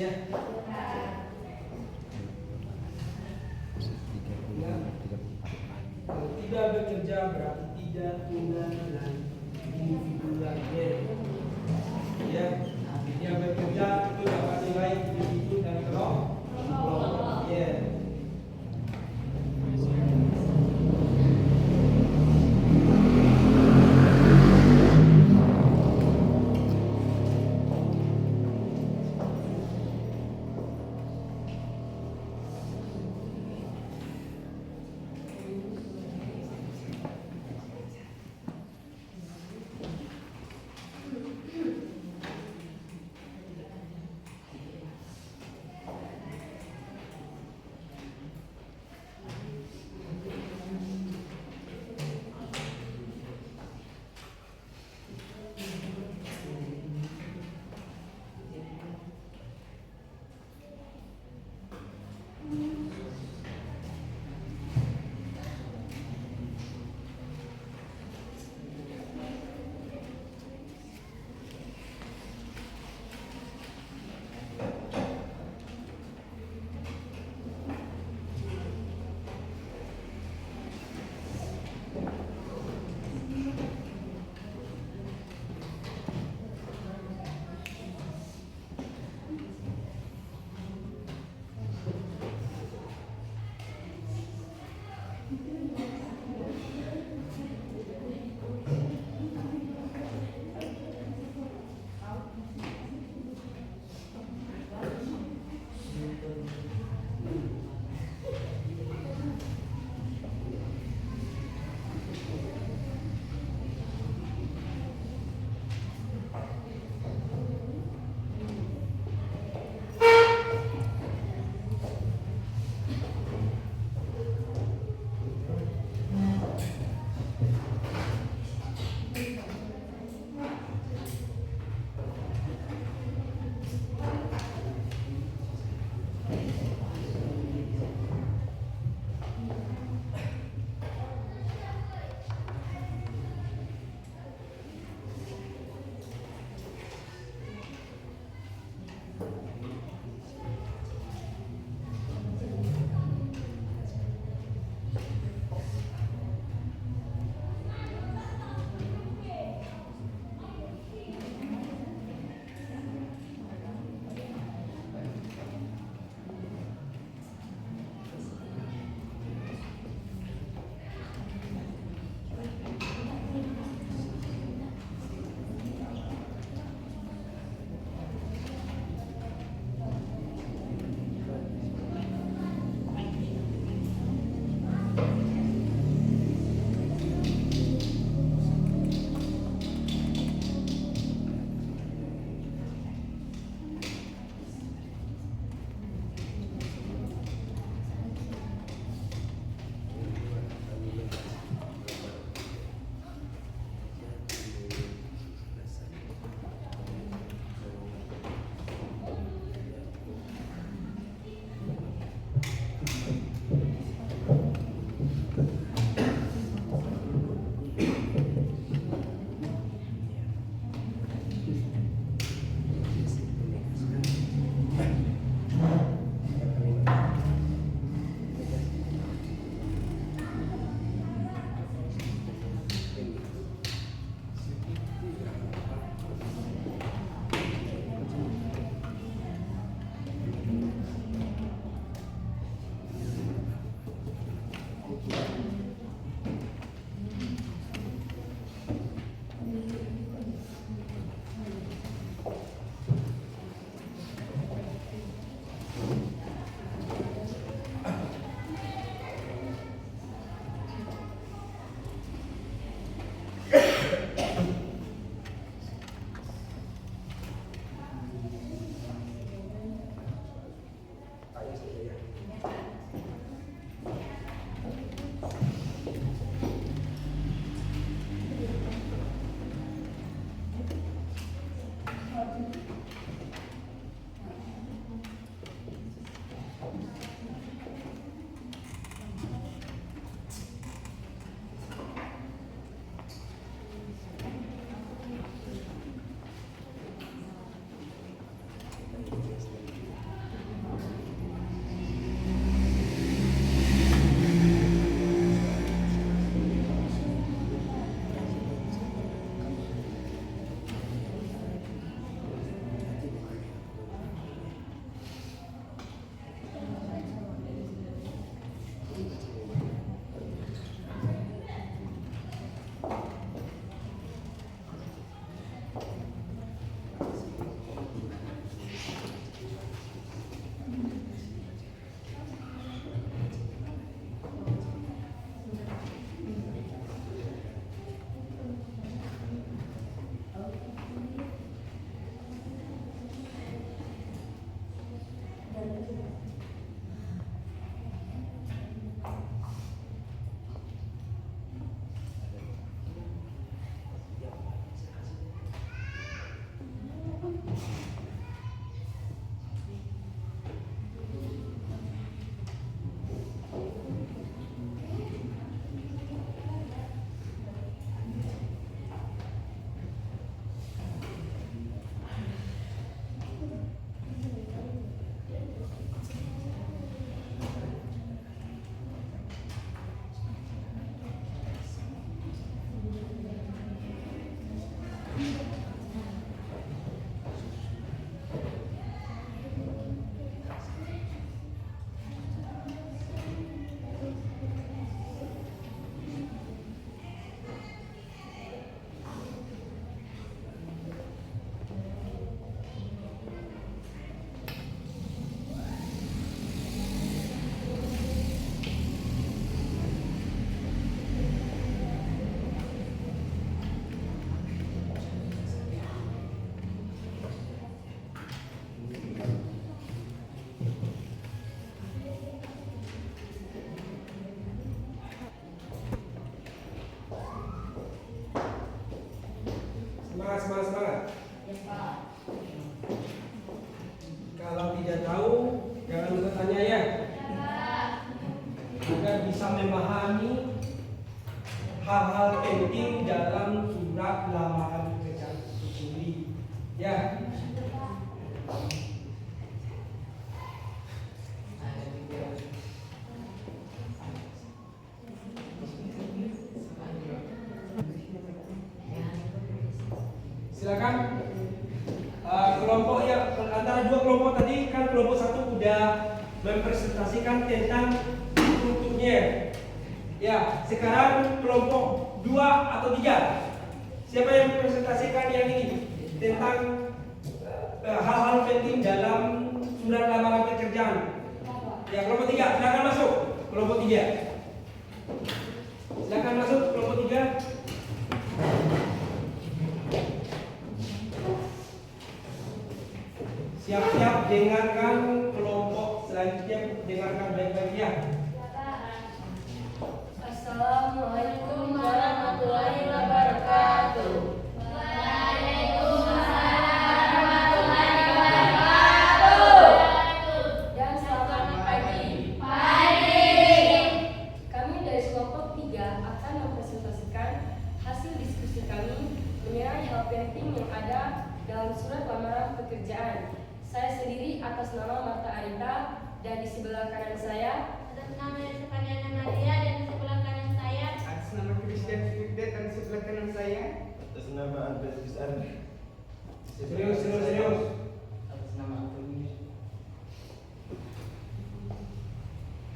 Speaker 1: ya. Ya. Kalau tidak bekerja berarti tidak tunggal dan individu lagi. Ya, dia bekerja itu dapat nilai individu dan kelompok. Ya. Semangat, semangat, semangat.
Speaker 3: Ya Pak.
Speaker 1: Kalau tidak tahu, jangan lupa tanya ya. Agar bisa memahami hal-hal penting dalam surat lamaran pekerjaan itu sendiri. Ya. Silakan. Kelompok ya antara dua kelompok tadi kan kelompok satu udah mempresentasikan tentang strukturnya. Ya, sekarang kelompok 2 atau 3. Siapa yang mempresentasikan yang ini tentang hal-hal penting dalam surat lamaran pekerjaan? Ya, kelompok 3, silakan masuk. Kelompok 3. Silakan masuk kelompok 3. Siap-siap dengarkan kelompok selanjutnya, dengarkan baik-baik ya.
Speaker 3: Assalamualaikum warahmatullahi wabarakatuh. Dan selamat pagi. Kami dari kelompok 3 akan mempresentasikan hasil diskusi kami mengenai hal penting yang ada dalam surat lamaran pekerjaan. Saya sendiri atas nama Marta Arita, dan di sebelah kanan saya
Speaker 2: Atas nama Yusufaniana Maria dan di sebelah kanan saya.
Speaker 4: Atas nama Christian Firdet dan sebelah kanan saya.
Speaker 7: Atas nama Albert Rizal.
Speaker 1: Serius.
Speaker 4: Atas nama Antoni.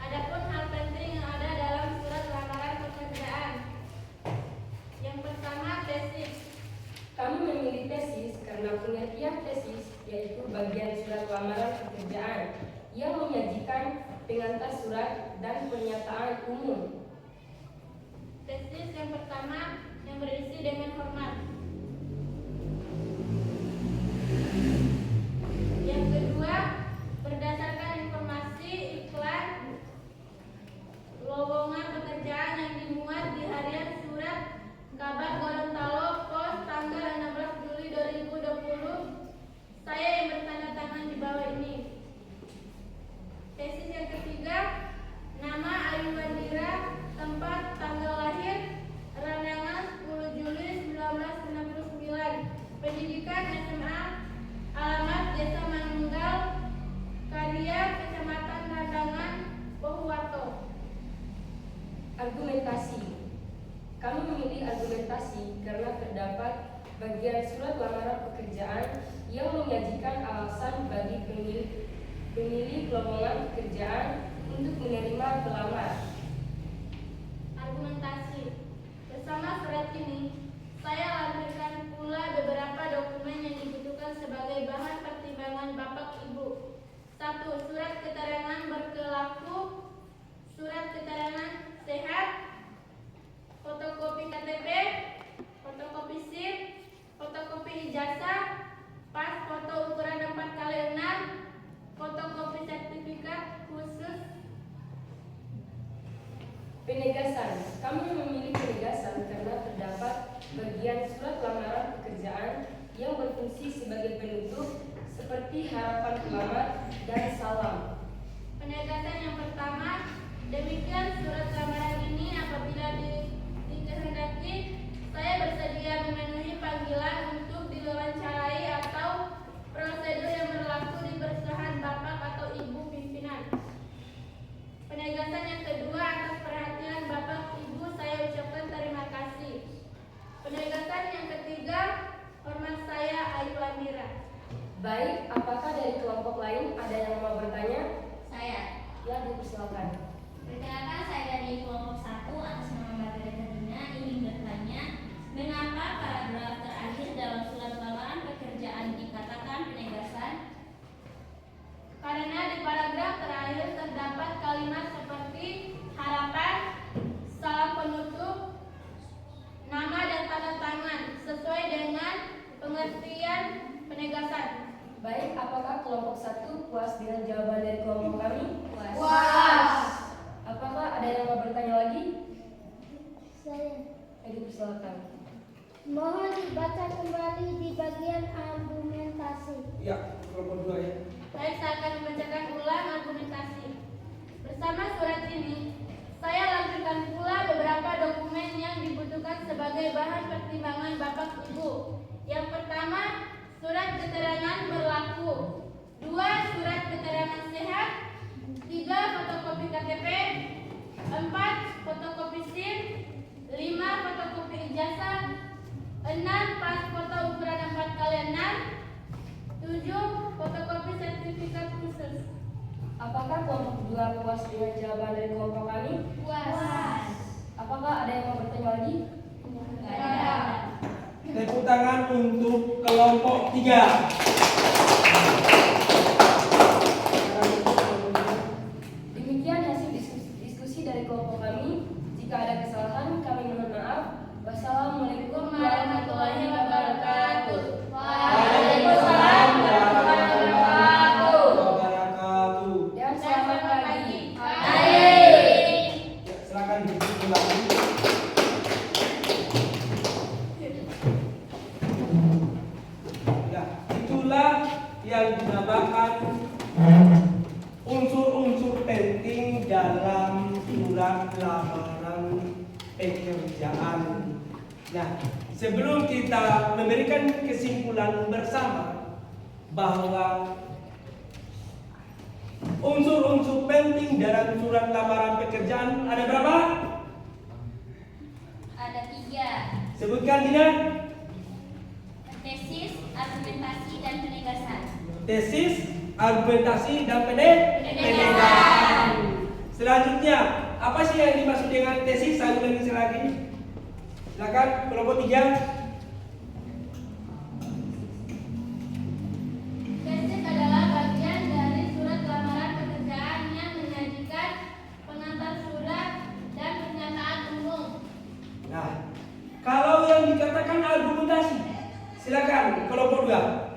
Speaker 2: Adapun hal penting yang ada dalam surat lamaran pekerjaan. Yang pertama, tesis.
Speaker 3: kami memilih tesis karena pengertian tesis yaitu bagian surat lamaran pekerjaan yang menyajikan pengantar surat dan pernyataan umum.
Speaker 2: Tesis yang pertama yang berisi dengan hormat. Yang kedua, berdasarkan informasi iklan lowongan pekerjaan yang dimuat di harian surat kabar Gorontalo Pos tanggal 16 Juli 2020, saya yang bertanda tangan di bawah ini. Tesis yang ketiga, nama Ayu Wandira, tempat tanggal lahir Randangan 10 Juli 1969, pendidikan SMA, alamat Desa Manunggal, Karya Kecamatan Randangan, Pohuwato.
Speaker 3: Argumentasi. Kami memilih argumentasi karena terdapat bagian surat lamaran pekerjaan yang menyajikan alasan bagi pemilik lowongan pekerjaan untuk menerima pelamar.
Speaker 2: Argumentasi. Bersama surat ini, saya lampirkan pula beberapa dokumen yang dibutuhkan sebagai bahan pertimbangan Bapak Ibu. 1. Surat keterangan berkelaku, surat keterangan sehat, fotokopi KTP, fotokopi SIM, fotokopi ijazah, pas foto ukuran 4x6, fotokopi sertifikat khusus.
Speaker 3: Penegasan. Kami memilih penegasan karena terdapat bagian surat lamaran pekerjaan yang berfungsi sebagai penutup seperti harapan pelamar dan salam.
Speaker 2: Penegasan yang pertama, demikian surat lamaran ini apabila dikehendaki, saya bersedia memenuhi panggilan untuk diwawancarai atau prosedur yang berlaku di perusahaan Bapak atau Ibu pimpinan. Penegasan yang kedua, atas perhatian Bapak Ibu saya ucapkan terima kasih. Penegasan yang ketiga, hormat saya Ayu Amira.
Speaker 3: Baik, apakah dari kelompok lain ada yang mau bertanya?
Speaker 6: Saya.
Speaker 3: Ya, dipersilakan.
Speaker 6: Perkenalkan, saya dari kelompok 1 atas nama Mbak Terina ingin bertanya, mengapa paragraf terakhir dalam surat lamaran pekerjaan dikatakan penegasan?
Speaker 2: Karena di paragraf terakhir terdapat kalimat seperti harapan, salam penutup, nama dan tanda tangan sesuai dengan pengertian penegasan.
Speaker 3: Baik, apakah kelompok 1 puas dengan jawaban dari kelompok kami?
Speaker 2: Puas.
Speaker 3: Apakah ada yang mau bertanya lagi?
Speaker 6: Saya.
Speaker 3: Dipersilakan.
Speaker 8: Mohon dibaca kembali di bagian argumentasi.
Speaker 1: Ya, kelompok 2 ya.
Speaker 2: Baik, saya akan membacakan ulang argumentasi. Bersama surat ini, saya lampirkan pula beberapa dokumen yang dibutuhkan sebagai bahan pertimbangan Bapak Ibu. Yang pertama, surat keterangan berlaku. 2. Surat keterangan sehat. 3. Fotokopi KTP. 4. Fotokopi SIM. 5. Fotokopi ijazah. 6. Pas foto ukuran 4x6. 7. Fotokopi sertifikat khusus.
Speaker 3: Apakah kelompok 2 puas dengan jawaban dari kelompok kami?
Speaker 2: Puas.
Speaker 3: Apakah ada yang mau bertanya lagi?
Speaker 2: Ada.
Speaker 1: Tepuk tangan untuk kelompok 3.
Speaker 3: Demikian hasil diskusi dari kelompok kami. Jika ada kesalahan, kami mohon maaf. Wassalamualaikum warahmatullahi wabarakatuh.
Speaker 2: Waalaikumsalam warahmatullahi wabarakatuh.
Speaker 3: Dan selamat pagi.
Speaker 1: Ya, silakan duduk kembali. Ya, itulah yang dinamakan unsur-unsur penting dalam surat lamaran pekerjaan. Nah, sebelum kita memberikan kesimpulan bersama bahwa unsur-unsur penting dalam surat lamaran pekerjaan ada berapa?
Speaker 6: Ada 3.
Speaker 1: Sebutkan, Dina.
Speaker 6: Tesis, argumentasi, dan penegasan.
Speaker 1: Tesis, argumentasi, dan penegasan. Selanjutnya, apa sih yang dimaksud dengan tesis? Saya ulangi lagi. Silakan kelompok 3.
Speaker 2: Tesis adalah bagian dari surat lamaran pekerjaan yang menyajikan pengantar surat dan pernyataan umum.
Speaker 1: Nah, kalau yang dikatakan argumentasi, silakan kelompok 2.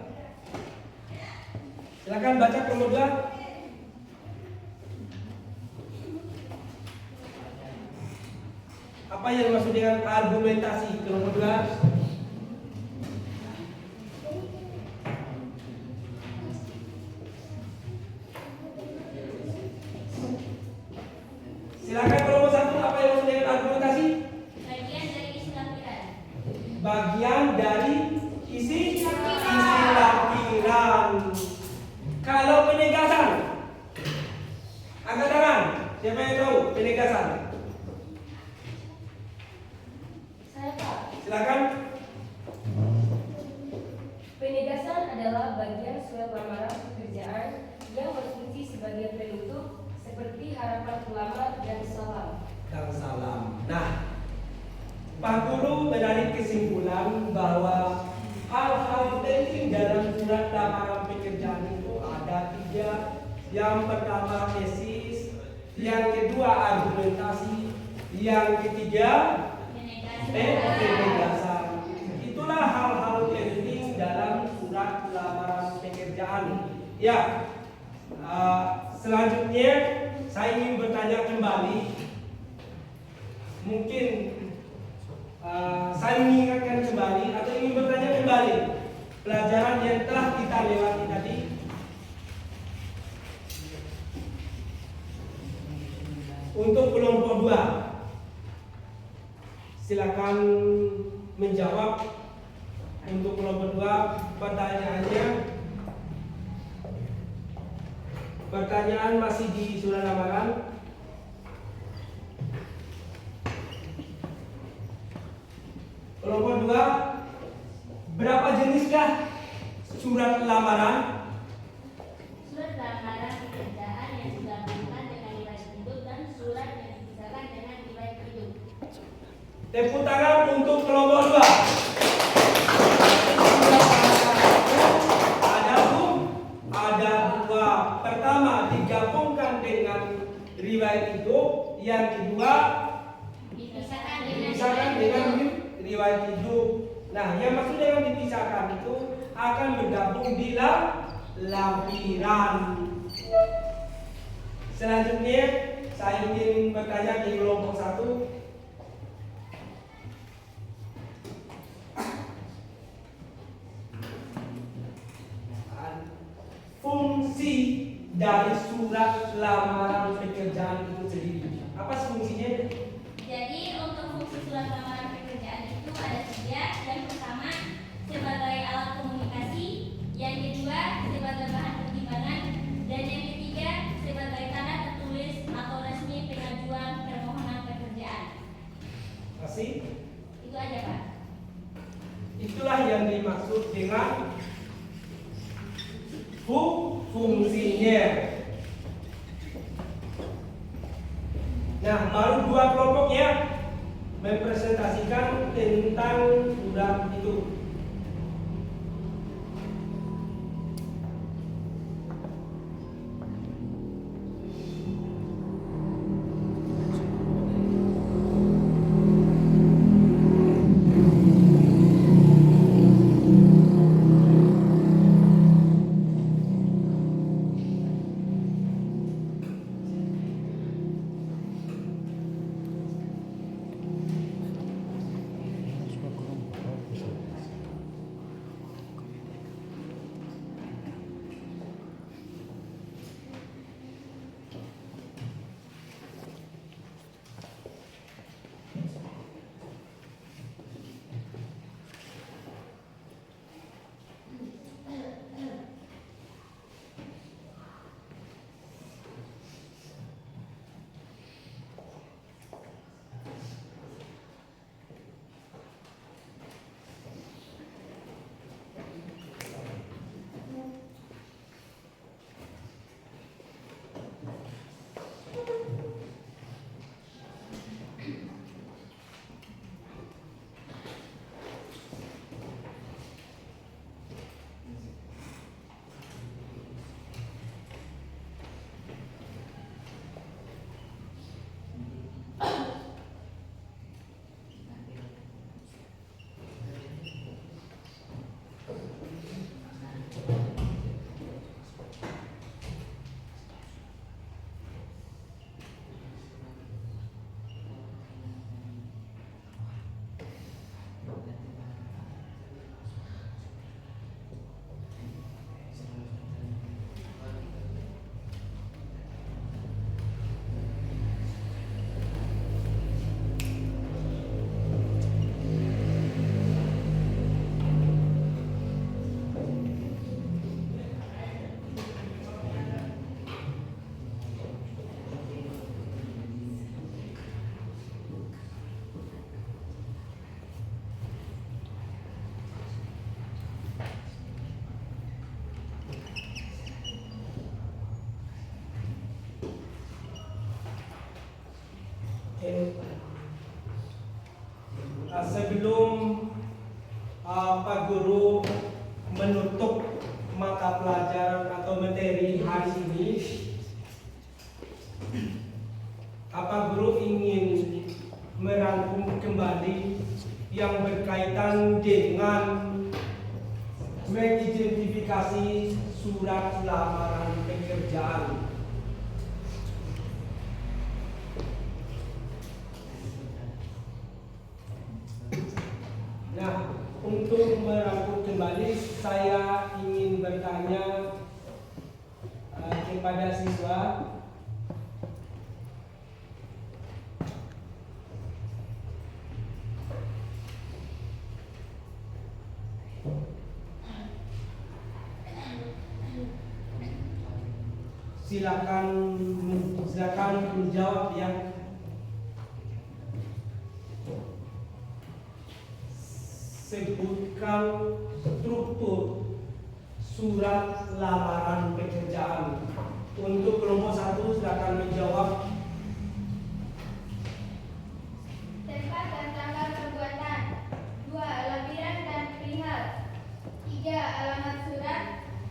Speaker 1: Silakan baca kelompok 2. Apa yang dimaksud dengan argumentasi kelompok 2? Silakan kelompok 1, apa yang dimaksud dengan argumentasi?
Speaker 6: Bagian dari isi lampiran.
Speaker 1: Bagian dari isi lampiran. Kalau penegasan, angkat tangan. Siapa yang tahu penegasan?
Speaker 3: Saya Pak.
Speaker 1: Silakan.
Speaker 3: Penegasan adalah bagian surat lamaran pekerjaan yang berfungsi sebagai penutup seperti harapan pelamar dan salam.
Speaker 1: Dan salam. Nah, Pak Guru menarik kesimpulan bahwa hal-hal penting dalam surat lamaran pekerjaan itu ada 3. Yang pertama tesis, yang kedua argumentasi, yang ketiga penegasan. Itulah hal-hal penting dalam surat lamaran pekerjaan. Ya, selanjutnya saya ingin bertanya kembali. Mungkin saya mengingatkan kembali atau ingin bertanya kembali pelajaran yang telah kita lewati tadi. Untuk kelompok 2, silakan menjawab. Untuk kelompok 2, pertanyaan masih di surat lamaran. Kelompok 2, berapa jeniskah surat lamaran?
Speaker 6: Surat lamaran pekerjaan yang digabungkan dengan riwayat hidup dan surat yang dipisahkan dengan riwayat hidup.
Speaker 1: Tepuk tangan untuk kelompok 2. Ada 2. Pertama digabungkan dengan riwayat hidup, yang kedua dipisahkan dengan riwayat hidup. Nah, yang maksud dengan dipisahkan itu akan bergabung di lampiran. Selanjutnya saya ingin bertanya di kelompok 1. fungsi dari surat lamaran pekerjaan itu sendiri. Apa fungsinya?
Speaker 6: Jadi untuk fungsi surat lamaran pekerjaan itu ada 3. Yang pertama sebagai alat komunikasi, yang kedua sebagai bahan pertimbangan, dan yang ketiga sebagai tanda tertulis atau resmi pengajuan permohonan pekerjaan.
Speaker 1: Masih?
Speaker 6: Itu aja Pak.
Speaker 1: Itulah yang dimaksud dengan fungsinya. Nah, baru 2 kelompok ya mempresentasikan tentang surat itu. Sebelum Pak Guru menutup mata pelajaran atau materi hari ini, Pak Guru ingin merangkum kembali yang berkaitan dengan mengidentifikasi surat lamaran pekerjaan. Nah, untuk merangkum kembali, saya ingin bertanya kepada siswa. Silakan menjawab ya. Sebutkan struktur surat lamaran pekerjaan. Untuk kelompok 1 silakan menjawab.
Speaker 2: Tempat dan tanggal pembuatan. 2. Lampiran dan perihal. 3. Alamat surat.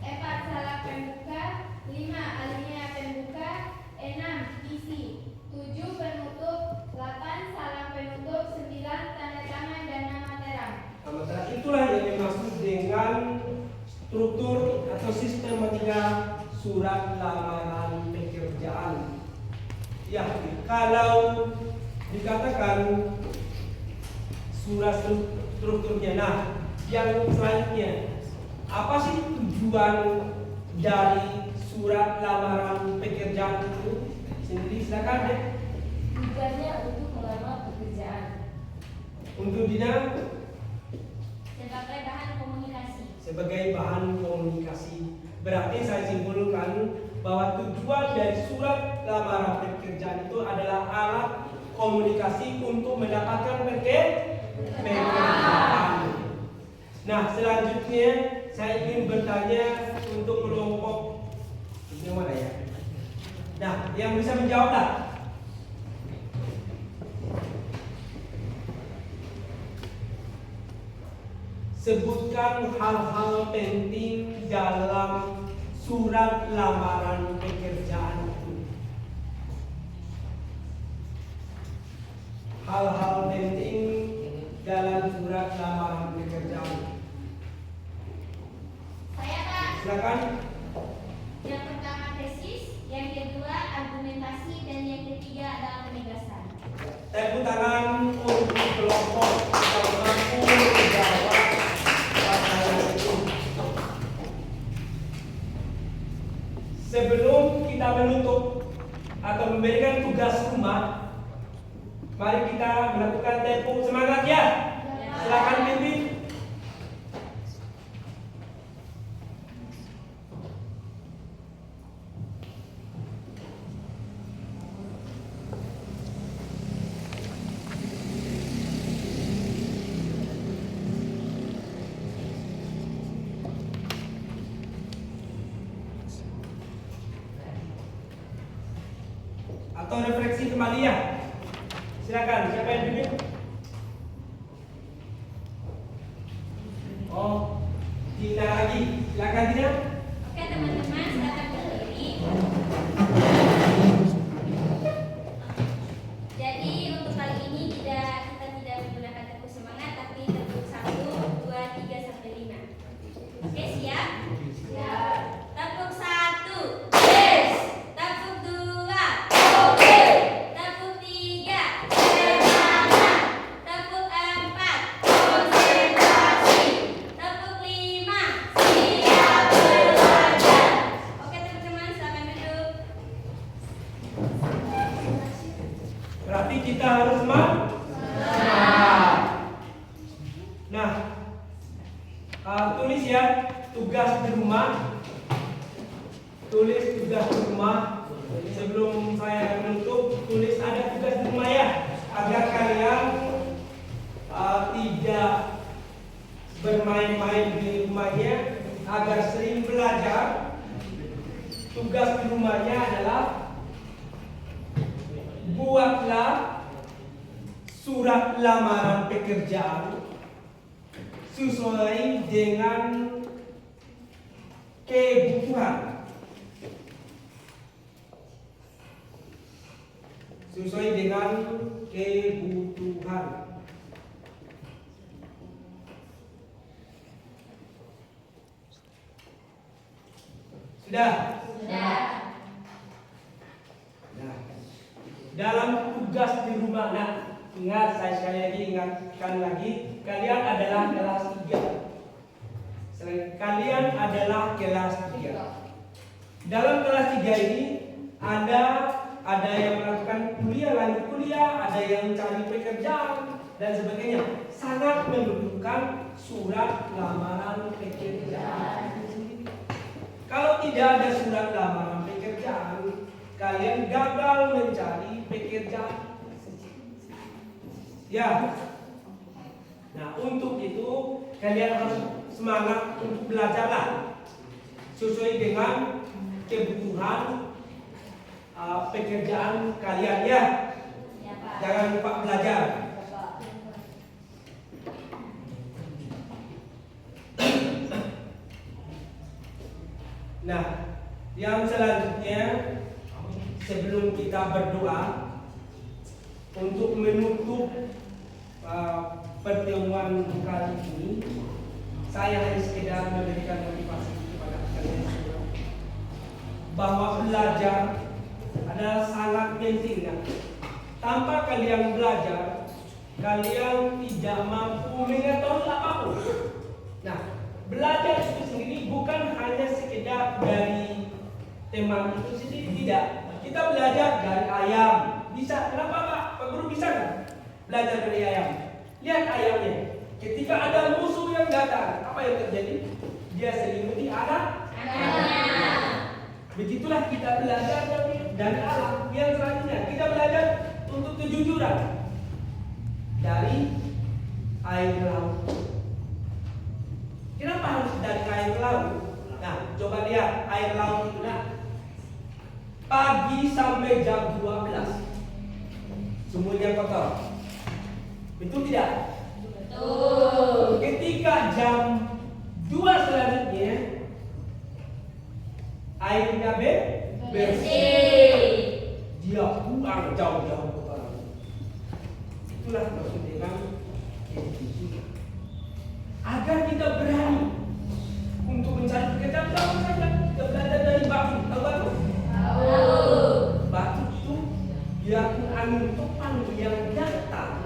Speaker 2: 4. Salah pembuka. 5. Alinea pembuka. 6. Isi. 7. Penutup. 8. Salah penutup. 9. Tanda tangan dan nama terang.
Speaker 1: Itulah yang dimaksud dengan struktur atau sistematika surat lamaran pekerjaan. Ya, kalau dikatakan surat strukturnya, nah yang selanjutnya apa sih tujuan dari surat lamaran pekerjaan itu sendiri? Silakan deh.
Speaker 3: Tujuannya untuk melamar pekerjaan.
Speaker 1: Untuk Dina
Speaker 6: Sebagai bahan komunikasi.
Speaker 1: sebagai bahan komunikasi. Berarti saya simpulkan bahwa tujuan dari surat lamaran pekerjaan itu adalah alat komunikasi untuk mendapatkan pekerjaan. Nah, selanjutnya saya ingin bertanya untuk kelompok yang mana ya? Nah, yang bisa menjawablah. Sebutkan hal-hal penting dalam surat lamaran pekerjaan itu. Hal-hal penting dalam surat lamaran pekerjaan.
Speaker 2: Saya Pak.
Speaker 1: Silakan.
Speaker 2: Yang pertama tesis, yang kedua argumentasi, dan yang ketiga adalah penegasan.
Speaker 1: Tepuk tangan untuk kelompok yang mampu menjawab pertanyaan itu. Sebelum kita menutup atau memberikan tugas rumah, mari kita melakukan tepuk semangat ya. Silakan pimpin. Atau refleksi kembali ya. Silakan, siapa yang pimpin? Oh, Tina lagi. Silakan Tina.
Speaker 6: Oke teman-teman, silakan berdiri. Jadi untuk kali ini kita tidak menggunakan tepuk semangat, tapi tepuk 1, 2, 3 sampai 5. Oke, siap? Siap. Tepuk 1. Yes. Tepuk 2. Oke. Tepuk 3. Semangat. Tepuk 4. Konsentrasi. Tepuk 5. Siap belajar. Oke teman-teman, silakan duduk.
Speaker 1: Berarti kita harus semangat. Nah, tulis ya tugas di rumah. Tulis tugas di rumah. Sebelum saya menutup, tulis ada tugas di rumah ya, agar kalian tidak bermain-main di rumahnya, agar sering belajar. Tugas di rumahnya adalah buatlah surat lamaran pekerjaan sesuai dengan kebutuhan. Sesuai dengan kebutuhan. Sudah?
Speaker 6: Sudah.
Speaker 1: Nah, dalam tugas di rumah, nah, ingat, saya sekali lagi ingatkan lagi, kalian adalah kelas 3. Kalian adalah kelas 3. Dalam kelas 3 ini ada yang melakukan kuliah, lanjut kuliah, ada yang cari pekerjaan dan sebagainya. Sangat membutuhkan surat lamaran pekerjaan. Kalau tidak ada surat lamaran pekerjaan, kalian gagal mencari pekerjaan. Ya. Nah, untuk itu kalian harus semangat untuk belajarlah sesuai dengan kebutuhan pekerjaan kalian ya.
Speaker 6: Ya, Pak.
Speaker 1: Jangan lupa belajar. Nah, yang selanjutnya sebelum kita berdoa untuk menutup pertemuan kali ini, saya hanya sekedar memberikan motivasi kepada kalian semua bahwa belajar adalah sangat penting. Nah, tanpa kalian belajar, kalian tidak mampu mengetahui apapun. Nah, belajar itu sendiri bukan hanya sekedar dari teman itu sendiri tidak. Kita belajar dari ayam. Bisa. Kenapa Pak Guru bisa nggak belajar dari ayam? Lihat ayamnya. Ketika ada musuh yang datang, apa yang terjadi? Dia selimuti anaknya. Begitulah kita belajar dari alam. Yang selanjutnya kita belajar untuk kejujuran dari air laut. Kenapa harus dari air laut? Nah, coba lihat air laut itu. Nah, pagi sampai jam 12 sumurnya kotor. Betul tidak?
Speaker 6: Betul.
Speaker 1: Ketika jam 2 selanjutnya airnya bersih. Dia buang jauh-jauh kotoran. Itulah maksud dengan kejujuran. Agar kita berani untuk mencari pekerjaan. Tahu saja kita belajar dari batu. Tahu batu?
Speaker 6: Tahu.
Speaker 1: Batu itu biarpun angin topan yang datang.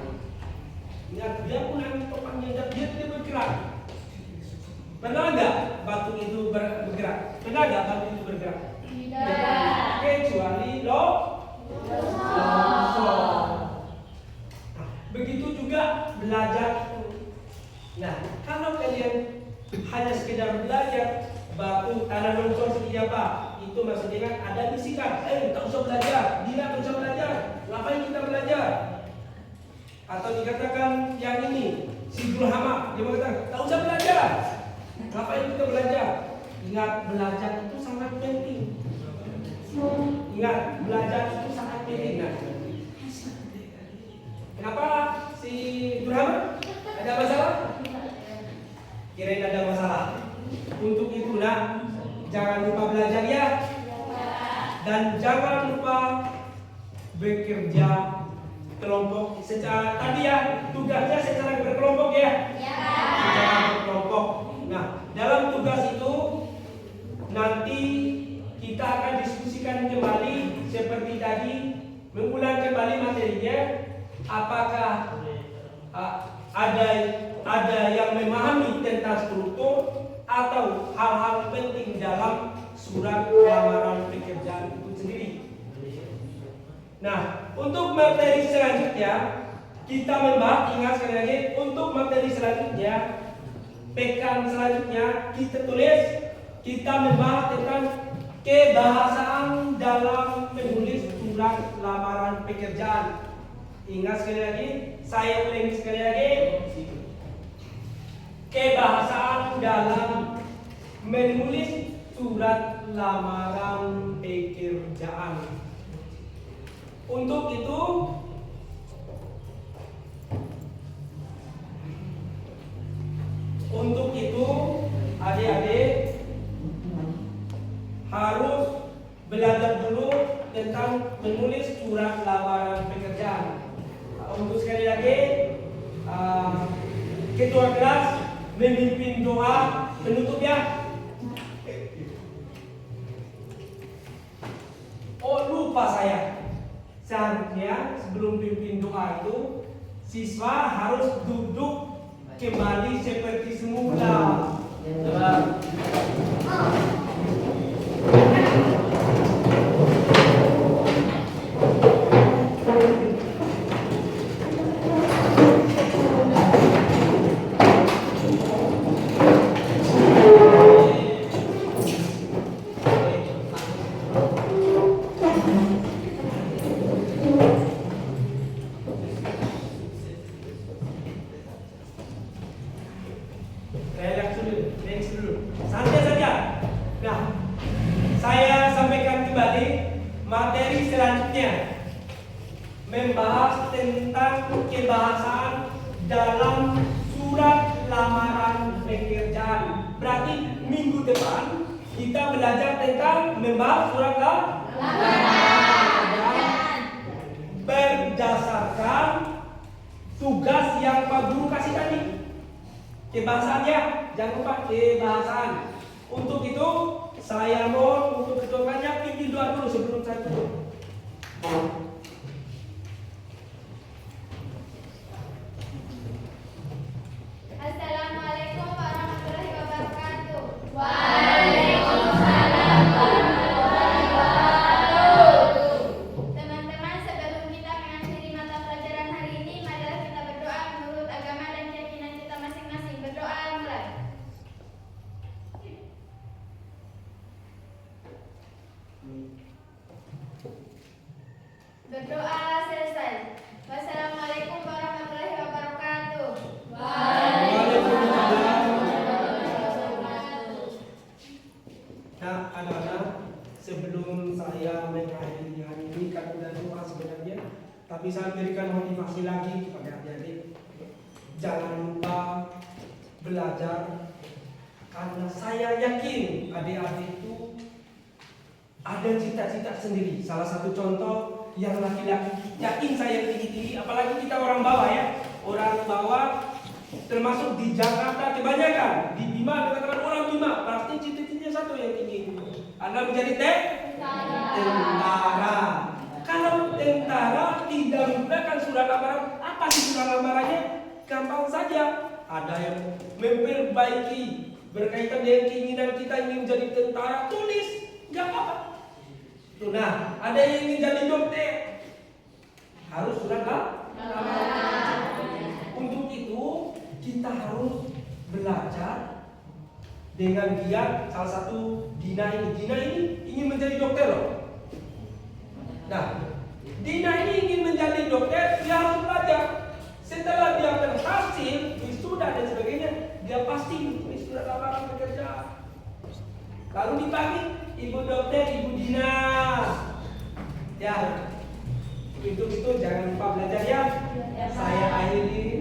Speaker 1: Ingat, biarpun angin topan yang datang, dia tidak bergerak. Pernah enggak batu itu bergerak? Pernah enggak batu itu bergerak?
Speaker 6: Tidak.
Speaker 1: Kecuali longsor. Nah, begitu juga belajar itu. Nah, kalau kalian hanya sekedar belajar batu tanah longsor seperti apa, itu maksudnya ada bisikan, tak usah belajar, tak usah belajar, ngapain kita belajar? Atau dikatakan yang ini, si Julhama, dia mengatakan, tak usah belajar, ngapain kita belajar? Ingat, belajar itu sangat penting. Ingat, belajar itu sangat penting. Nah, kenapa si Julhama? Ada masalah? Kirain ada masalah. Untuk itu jangan lupa belajar ya. Dan jangan lupa bekerja kelompok secara tadi ya, tugasnya secara berkelompok ya. Secara berkelompok. Nah, dalam tugas itu nanti kita akan diskusikan kembali seperti tadi, mengulang kembali materinya. Apakah ada yang memahami tentang struktur atau hal-hal penting dalam surat lamaran pekerjaan itu sendiri. Nah, untuk materi selanjutnya kita membahas, ingat sekali lagi, untuk materi selanjutnya pekan selanjutnya kita membahas tentang kebahasaan dalam menulis surat lamaran pekerjaan. Ingat sekali lagi, saya ulangi sekali lagi, kebahasaan dalam menulis surat lamaran pekerjaan. Untuk itu adik-adik harus belajar dulu tentang menulis surat lamaran pekerjaan. Untuk sekali lagi, ketua kelas memimpin doa penutup ya. Oh, lupa saya. Seharusnya sebelum pimpin doa itu siswa harus duduk kembali seperti semula. Relax dulu. Santai saja. Nah, saya sampaikan kembali materi selanjutnya, membahas tentang kebahasaan dalam surat lamaran pekerjaan. Berarti minggu depan kita belajar tentang membahas surat lamaran berdasarkan tugas yang Pak Guru kasih tadi. Kebahasaannya, jangan lupa kebahasaan. Untuk itu, saya mohon untuk ketuanya pimpin doa dulu sebelum saya tutup.
Speaker 2: Assalamualaikum warahmatullahi wabarakatuh.
Speaker 6: Waalaikumsalam warahmatullahi
Speaker 1: misal berikan motivasi lagi kepada adik-adik. Jangan lupa belajar, karena saya yakin adik-adik itu ada cita-cita sendiri. Salah satu contoh yang laki-laki yakin saya tinggi-tinggi, apalagi kita orang bawah ya. Orang bawah termasuk di Jakarta kebanyakan. Di Bima dikatakan orang Bima, pasti cita-citanya satu yang tinggi. Anda menjadi tentara. Kalau tentara tidak menggunakan surat lamaran, apa sih surat lamarannya? Gampang saja. Ada yang memperbaiki berkaitan dengan keinginan kita ingin menjadi tentara, tulis, nggak apa-apa. Nah, ada yang ingin jadi dokter, harus surat lamaran. Untuk itu kita harus belajar dengan giat. Salah satu Dina ini ingin menjadi dokter loh. Nah, Dina ini ingin menjadi dokter, dia harus belajar. Setelah dia berhasil, wisuda dan sebagainya, dia pasti menulis surat lamaran pekerjaan. Lalu dipanggil, Ibu Dokter, Ibu Dina. Ya, itu jangan lupa belajar ya. Saya akhiri